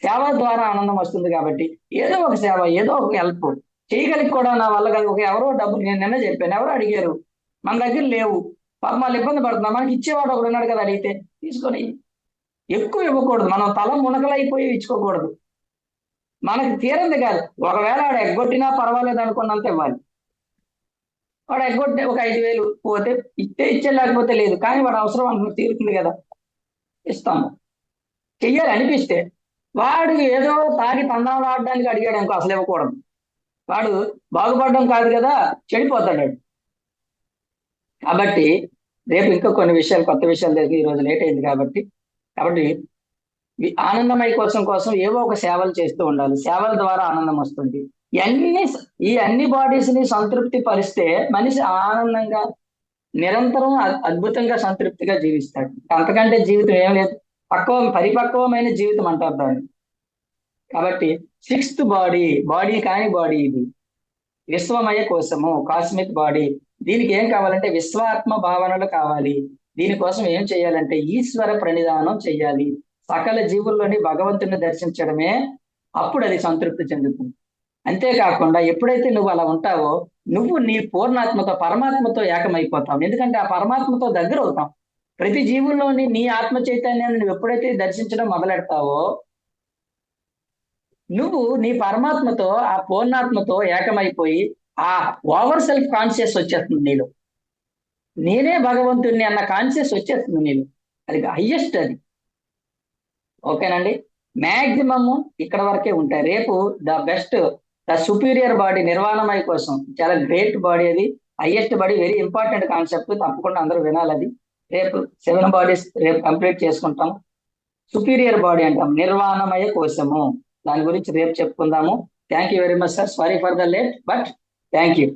సేవ ద్వారా ఆనందం వస్తుంది, కాబట్టి ఏదో ఒక సేవ, ఏదో ఒక హెల్ప్ చేయగలిగి కూడా నా వల్ల కాదు. ఎవరో డబ్బులు, నేను నిన్న చెప్పాను, ఎవరో అడిగారు, మన దగ్గర లేవు, పాపం వాళ్ళు ఇబ్బంది పడుతున్నా, మనకి ఇచ్చేవాడు ఒకడు ఉన్నాడు కదా, అడిగితే తీసుకొని. ఎక్కువ ఇవ్వకూడదు, మనం తల మునకలైపోయి ఇచ్చుకోకూడదు. మనకి తీరంది కాదు, ఒకవేళ వాడు ఎగ్గొట్టినా పర్వాలేదు అనుకున్నంత ఇవ్వాలి. వాడు ఎగ్గొట్టే ఒక 5,000 పోతే ఇచ్చే లేకపోతే లేదు, కానీ వాడు అవసరం అనుకుని తీరుతుంది కదా, ఇస్తాము. చెయ్యాలి అనిపిస్తే. వాడు ఏదో తాగి తందాలు ఆడడానికి అడిగాడు అనుకో, అసలు ఇవ్వకూడదు. వాడు బాగుపడడం కాదు కదా, చెడిపోతాడు. కాబట్టి రేపు ఇంకా కొన్ని విషయాలు, కొత్త విషయాలు తెలిసి ఈరోజు లేట్ అయింది కాబట్టి ఆనందమయ కోసం ఏవో ఒక సేవలు చేస్తూ ఉండాలి. సేవల ద్వారా ఆనందం వస్తుంది. ఈ అన్ని బాడీస్ ని సంతృప్తి పరిస్తే మనిషి ఆనందంగా నిరంతరం అద్భుతంగా సంతృప్తిగా జీవిస్తాడు. అంతకంటే జీవితం ఏం లేదు. పరిపక్వమైన జీవితం అంటారు దాన్ని. కాబట్టి 6th బాడీ కాని బాడీ ఇది విశ్వమయ కోసము, కాస్మిక్ బాడీ. దీనికి ఏం కావాలంటే విశ్వాత్మ భావనలు కావాలి. దీనికోసం ఏం చేయాలంటే ఈశ్వర ప్రణిధానం చెయ్యాలి. సకల జీవుల్లోని భగవంతుని దర్శించడమే, అప్పుడు అది సంతృప్తి చెందుతుంది. అంతేకాకుండా ఎప్పుడైతే నువ్వు అలా ఉంటావో, నువ్వు నీ పూర్ణాత్మతో, పరమాత్మతో ఏకమైపోతావు. ఎందుకంటే ఆ పరమాత్మతో దగ్గర అవుతాం. ప్రతి జీవుల్లోని నీ ఆత్మ చైతన్యాన్ని నువ్వు ఎప్పుడైతే దర్శించడం మొదలెడతావో, నువ్వు నీ పరమాత్మతో, ఆ పూర్ణాత్మతో ఏకమైపోయి ఆ ఓవర్ సెల్ఫ్ కాన్షియస్ వచ్చేస్తుంది నీలో. నేనే భగవంతుణ్ణి అన్న కాన్షియస్ వచ్చేస్తుంది నీలో. అది హైయెస్ట్ అది. ఓకేనండి, మ్యాక్సిమమ్ ఇక్కడ వరకే ఉంటాయి. రేపు the best, the superior body నిర్వాణమయ కోసం చాలా గ్రేట్ బాడీ, అది highest body, very important concept, తప్పకుండా అందరూ వినాలి అది. రేపు 7 బాడీస్ రేపు కంప్లీట్ చేసుకుంటాం. సుపీరియర్ బాడీ అంటాం, నిర్వాణమయ కోశము, దాని గురించి రేపు చెప్పుకుందాము. Thank you very much sir, sorry for the late, but thank you.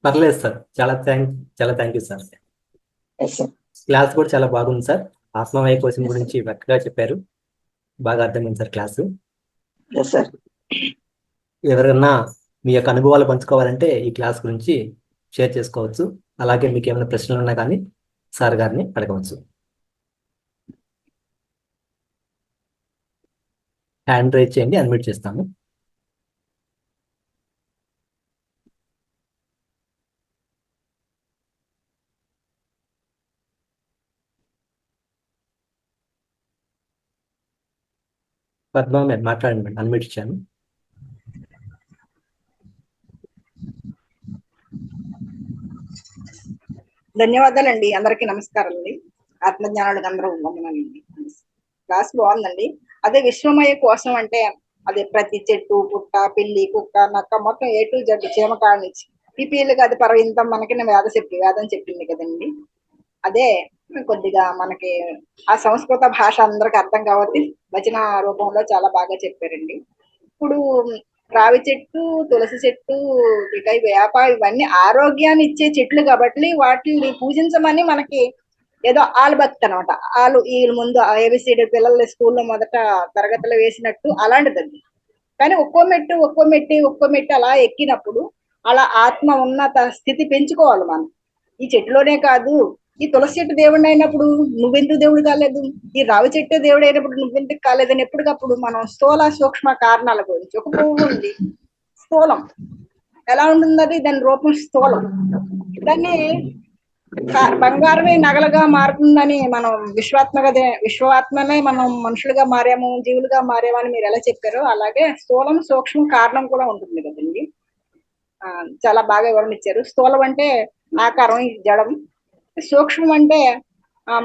పర్లేదు సార్, చాలా thank you sir. Yes sir. Class కూడా చాలా బాగుంది సార్. ఆత్మమయ కోశం గురించి చక్కగా చెప్పారు, బాగా అర్థమైంది సార్ క్లాసు. Yes sir. ఎవరైనా మీ యొక్క అనుభవాలు పంచుకోవాలంటే ఈ క్లాస్ గురించి షేర్ చేసుకోవచ్చు. అలాగే మీకు ఏమైనా ప్రశ్నలు ఉన్నా కానీ సార్ గారిని అడగవచ్చు. హ్యాండ్ రైజ్ చేయండి, అన్మ్యూట్ చేస్తాము. పద్మ మీరు మాట్లాడండి మేడం, అన్మ్యూట్ ఇచ్చాను. ధన్యవాదాలండి, అందరికీ నమస్కారాలండి. ఆత్మజ్ఞానాలకు అందరూ వందనాలండి. క్లాస్ బాగుందండి. అదే విశ్వమయ కోసం అంటే అదే ప్రతి చెట్టు, పుట్ట, పిల్లి, కుక్క, నక్క మొత్తం A to Z చీమ కాడ నుంచి పిపిఎల్కి అది పరవింతం మనకి వేదం చెప్పింది కదండి. అదే కొద్దిగా మనకి ఆ సంస్కృత భాష అందరికి అర్థం కాబట్టి వచన రూపంలో చాలా బాగా చెప్పారండి. ఇప్పుడు రావి చెట్టు, తులసి చెట్టు, ఇక వేప ఇవన్నీ ఆరోగ్యాన్ని ఇచ్చే చెట్లు కాబట్టి వాటిని పూజించమని మనకి ఏదో ఆలుభక్తి అనమాట. వీళ్ళ ముందు ఏబిసిడి పిల్లలు స్కూల్లో మొదట తరగతిలో వేసినట్టు అలాంటిదండి. కానీ ఒక్కో మెట్టు అలా ఎక్కినప్పుడు అలా ఆత్మ ఉన్నత స్థితి పెంచుకోవాలి మనం. ఈ చెట్టులోనే కాదు, ఈ తులసి చెట్టు దేవుడు అయినప్పుడు నువ్వెందుకు దేవుడు కాలేదు, ఈ రావి చెట్టు దేవుడు అయినప్పుడు నువ్వెందుకు కాలేదని ఎప్పటికప్పుడు మనం స్థూల సూక్ష్మ కారణాల గురించి. ఒక పువ్వు ఉంది, స్థూలం ఎలా ఉంటుందని దాని రూపం స్థూలం, దాన్ని బంగారమే నగలుగా మారుతుందని మనం విశ్వాత్మనే మనం మనుషులుగా మారాము, జీవులుగా మారాము అని మీరు ఎలా చెప్పారో అలాగే స్థూలం సూక్ష్మం కారణం కూడా ఉంటుంది కదండి. చాలా బాగా వివరణ ఇచ్చారు. స్థూలం అంటే ఆకారం, జడం. సూక్ష్మం అంటే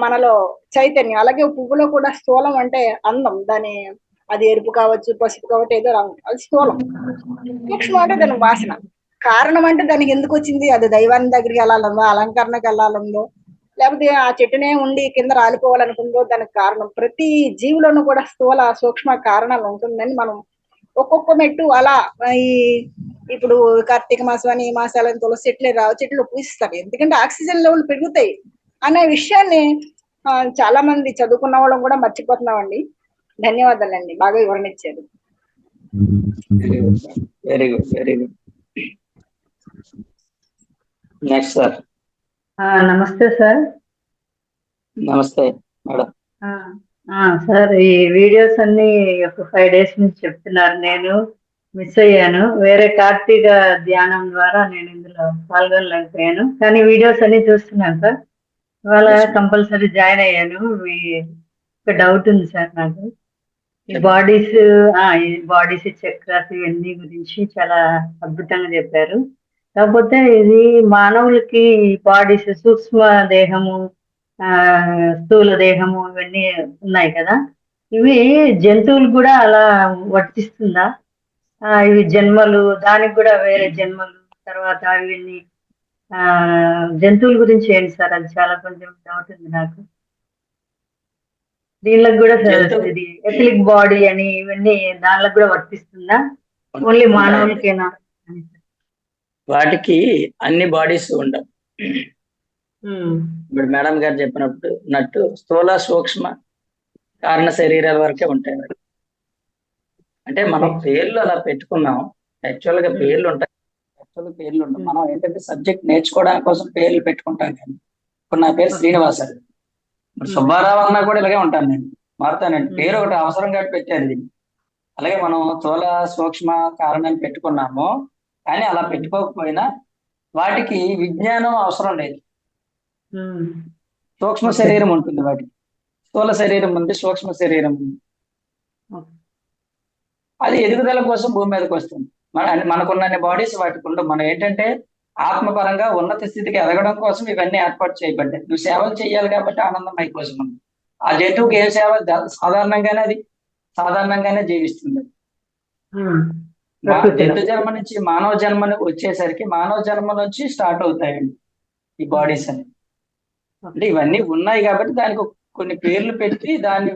మనలో చైతన్యం. అలాగే పువ్వులో కూడా స్థూలం అంటే అందం, అది ఎరుపు కావచ్చు, పసుపు కావచ్చు, ఏదో రంగు, అది స్థూలం. సూక్ష్మం అంటే దాని వాసన. కారణం అంటే దానికి ఎందుకు వచ్చింది, అది దైవాన్ని దగ్గరికి వెళ్ళాలందో, అలంకరణకు వెళ్ళాలందో, లేకపోతే ఆ చెట్టునే ఉండి కింద రాలిపోవాలనుకుందో దానికి కారణం. ప్రతి జీవులను కూడా స్థూల సూక్ష్మ కారణాలు ఉంటుందని మనం ఒక్కొక్క మెట్టు అలా ఇప్పుడు కార్తీక మాసం అని, ఈ మాసాలని తులసి చెట్లు, రావి చెట్లు పూజిస్తారు. ఎందుకంటే ఆక్సిజన్ లెవెల్ పెరుగుతాయి అనే విషయాన్ని చాలా మంది చదువుకున్న వాళ్ళం కూడా మర్చిపోతున్నామండి. ధన్యవాదాలండి, బాగా వివరణ ఇచ్చారు. Very good, very good. Next sir. నమస్తే సార్. నమస్తే మేడం. సార్, ఈ వీడియోస్ అన్ని ఒక 5 days నుంచి చెప్తున్నారు, నేను మిస్ అయ్యాను. వేరే కార్తీక ధ్యానం ద్వారా నేను ఇందులో పాల్గొనలేకపోయాను, కానీ వీడియోస్ అన్ని చూస్తున్నాను సార్. ఇవాళ కంపల్సరీ జాయిన్ అయ్యాను. ఒక డౌట్ ఉంది సార్ నాకు. ఈ బాడీస్ చక్రాస్ ఇవన్నీ గురించి చాలా అద్భుతంగా చెప్పారు. కాకపోతే ఇది మానవులకి బాడీస్ సూక్ష్మ దేహము, స్థూల దేహము ఇవన్నీ ఉన్నాయి కదా, ఇవి జంతువులు కూడా అలా వర్తిస్తుందా? ఇవి జన్మలు, దానికి కూడా వేరే జన్మలు తర్వాత ఇవన్నీ జంతువుల గురించి ఏంటి సార్? అది చాలా కొంచెం డౌట్ ఉంది నాకు. దీనికి కూడా ఇది ఎథిలిక్ బాడీ అని ఇవన్నీ దానిలో కూడా వర్తిస్తుందా, ఓన్లీ మానవులకేనా? వాటికి అన్ని బాడీస్ ఉండవు. ఇప్పుడు మేడం గారు చెప్పినట్టు స్థూల సూక్ష్మ కారణ శరీరాల వరకే ఉంటాయి. అంటే మనం పేర్లు అలా పెట్టుకున్నాం, యాక్చువల్ గా పేర్లు ఉంటాయి, పేర్లు ఉంటాయి. మనం ఏంటంటే సబ్జెక్ట్ నేర్చుకోవడానికి కోసం పేర్లు పెట్టుకుంటాం. కానీ ఇప్పుడు నా పేరు శ్రీనివాస, ఇప్పుడు సుబ్బారావు అన్నా కూడా ఇలాగే ఉంటాను, నేను మారుతానండి. పేరు ఒకటి అవసరం కాబట్టి పెట్టారు దీన్ని. అలాగే మనం స్థూల సూక్ష్మ కారణాన్ని పెట్టుకున్నాము, కానీ అలా పెట్టుకోకపోయినా వాటికి విజ్ఞానం అవసరం లేదు. సూక్ష్మ శరీరం ఉంటుంది, వాటికి స్థూల శరీరం ఉంది, సూక్ష్మ శరీరం ఉంది. అది ఎదుగుదల కోసం భూమి మీదకి వస్తుంది. మనకున్న బాడీస్ వాటికి ఉండవు. మనం ఏంటంటే ఆత్మపరంగా ఉన్నత స్థితికి ఎదగడం కోసం ఇవన్నీ ఏర్పాటు చేయబడ్డాయి. నువ్వు సేవలు చేయాలి కాబట్టి ఆనందమయ కోసం ఉంది. ఆ జంతువుకి ఏం సేవ సాధారణంగానే అది సాధారణంగానే జీవిస్తుంది. ప్రకృతిలో. జంతు జన్మ నుంచి మానవ జన్మని వచ్చేసరికి మానవ జన్మ నుంచి స్టార్ట్ అవుతాయండి ఈ బాడీస్ అని. అంటే ఇవన్నీ ఉన్నాయి కాబట్టి దానికి కొన్ని పేర్లు పెట్టి దాని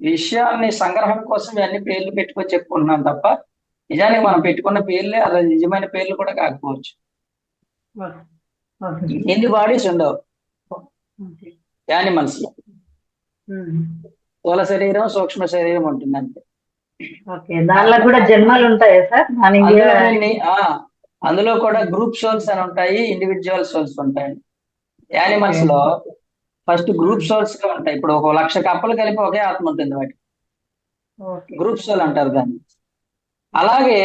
విషయాన్ని సంగ్రహం కోసం ఇవన్నీ పేర్లు పెట్టుకొని చెప్పుకుంటున్నాం తప్ప నిజానికి మనం పెట్టుకున్న పేర్లే అది నిజమైన పేర్లు కూడా కాకపోవచ్చు. ఓకే. ఎన్ని బాడీస్ ఉండవు ఓకే. యానిమల్స్ లో. స్థూల శరీరం సూక్ష్మ శరీరం ఉంటుంది అంతే. ఓకే, దానిలో కూడా జన్మలు ఉంటాయా సార్? అందులో కూడా గ్రూప్ సోల్స్ అని ఉంటాయి, ఇండివిజువల్ సోల్స్ ఉంటాయి. యానిమల్స్ లో ఫస్ట్ గ్రూప్ సోల్స్ గా ఉంటాయి. ఇప్పుడు 1,00,000 కప్పలు కలిపి ఒకే ఆత్మ ఉంటుంది వాటి, గ్రూప్ సోల్ అంటారు దాన్ని. అలాగే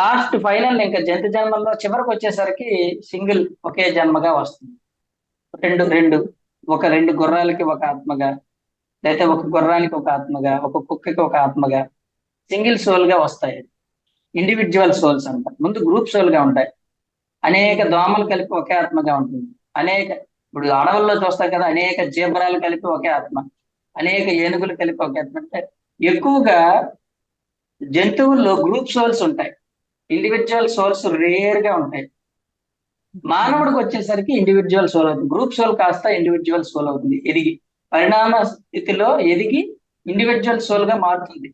లాస్ట్ ఫైనల్ ఇంకా జంతు జన్మల్లో చివరికి వచ్చేసరికి సింగిల్ ఒకే జన్మగా వస్తుంది. రెండు గుర్రాలకి ఒక ఆత్మగా, లేకపోతే ఒక గుర్రానికి ఒక ఆత్మగా, ఒక కుక్కకి ఒక ఆత్మగా సింగిల్ సోల్ గా వస్తాయి. ఇండివిజువల్ సోల్స్ అంటారు. ముందు గ్రూప్ సోల్ గా ఉంటాయి. అనేక దోమలు కలిపి ఒకే ఆత్మగా ఉంటుంది. ఇప్పుడు అడవుల్లో చూస్తాం కదా, అనేక జీబ్రాలు కలిపి ఒకే ఆత్మ, అనేక ఏనుగులు కలిపి ఒకే ఆత్మ. అంటే ఎక్కువగా జంతువుల్లో గ్రూప్ సోల్స్ ఉంటాయి, ఇండివిజువల్ సోల్స్ రేర్ గా ఉంటాయి. మానవుడికి వచ్చేసరికి ఇండివిజువల్ సోల్ అవుతుంది. గ్రూప్ సోల్ కాస్త ఇండివిజువల్ సోల్ అవుతుంది. ఎదిగి పరిణామ స్థితిలో ఎదిగి ఇండివిజువల్ సోల్ గా మారుతుంది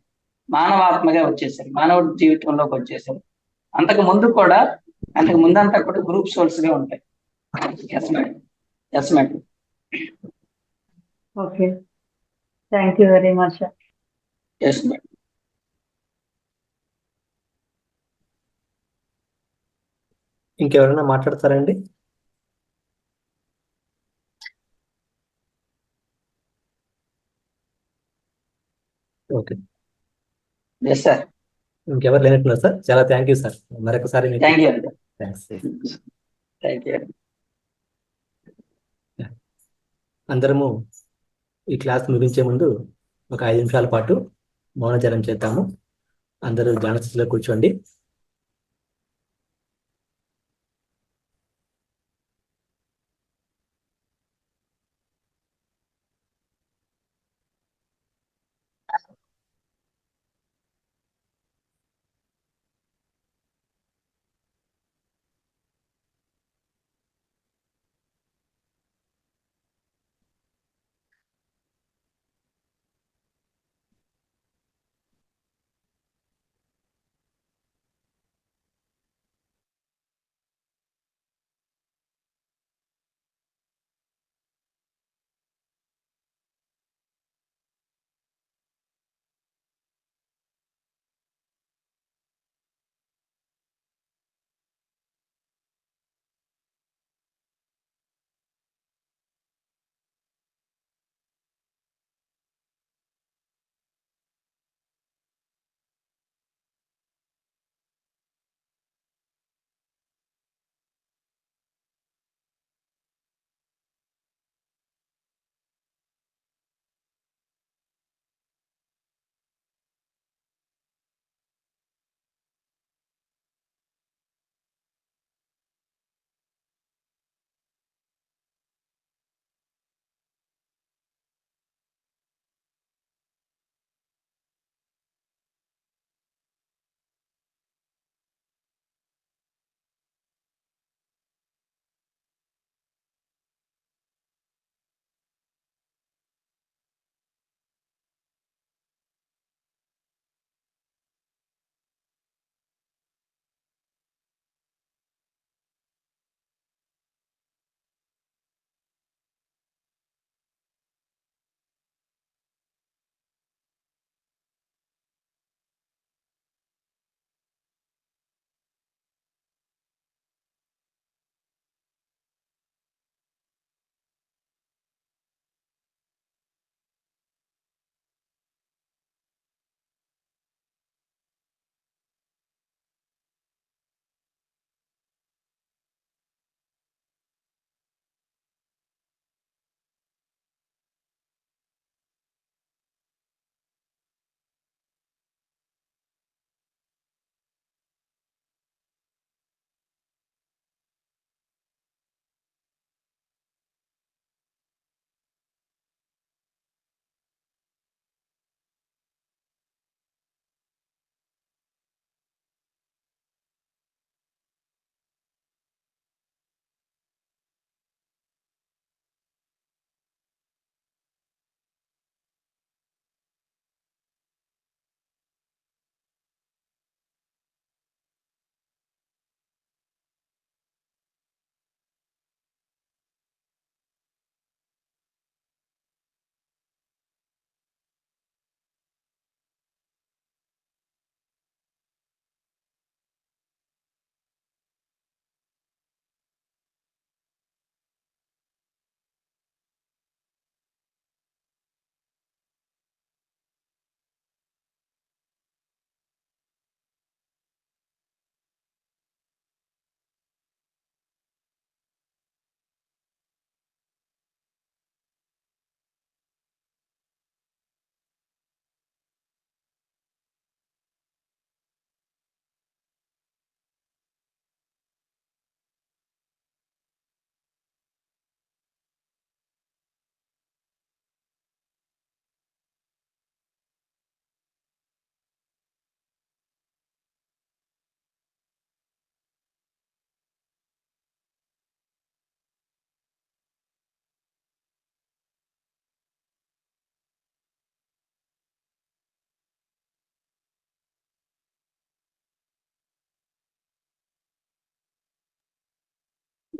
మానవాత్మగా వచ్చేసరి, మానవుడి జీవితంలోకి వచ్చేసరి. అంతకు ముందంతా కూడా గ్రూప్ సోల్స్ గా ఉంటాయి. Yes madam, yes madam. Okay, thank you very much. Yes madam. ఇంకెవరైనా మాట్లాడతారండి? Okay, yes sir. ఇంకెవరు లేనట్టున్నారు సార్. చాలా థ్యాంక్ యూ సార్. మరొకసారి మీకు థ్యాంక్ యూ అండి. థ్యాంక్స్. Thank you. అందరము ఈ క్లాస్ ముగించే ముందు ఒక 5 నిమిషాల పాటు మౌనజలం చేద్దాము. అందరూ ధ్యాన స్థితిలో కూర్చోండి.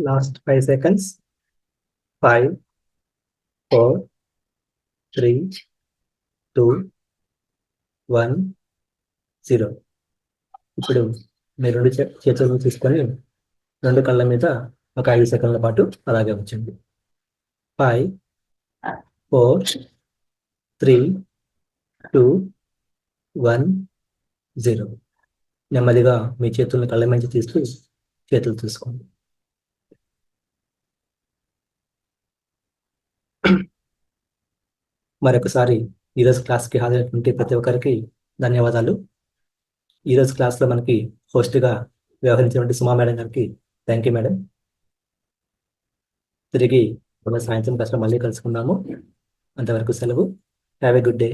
Last 5 seconds. 5, 4, 3, 2, 1, 0. ఇప్పుడు మీరు 2 చేతులను తీసుకొని 2 కళ్ళ మీద ఒక 5 సెకండ్ల పాటు అలాగే ఉంచండి. 5, 4, 3, 2, 1, 0. నెమ్మదిగా మీ చేతులను కళ్ళ నుంచి తీస్తూ చేతులు తీసుకోండి. మరొకసారి ఈరోజు క్లాస్కి హాజరైనటువంటి ప్రతి ఒక్కరికి ధన్యవాదాలు. ఈరోజు క్లాస్లో మనకి హోస్ట్గా వ్యవహరించినటువంటి సుమా మేడం గారికి థ్యాంక్ యూ మేడం. తిరిగి సాయంత్రం క్లాస్లో మళ్ళీ కలుసుకుందాము. అంతవరకు సెలవు. Have a good day.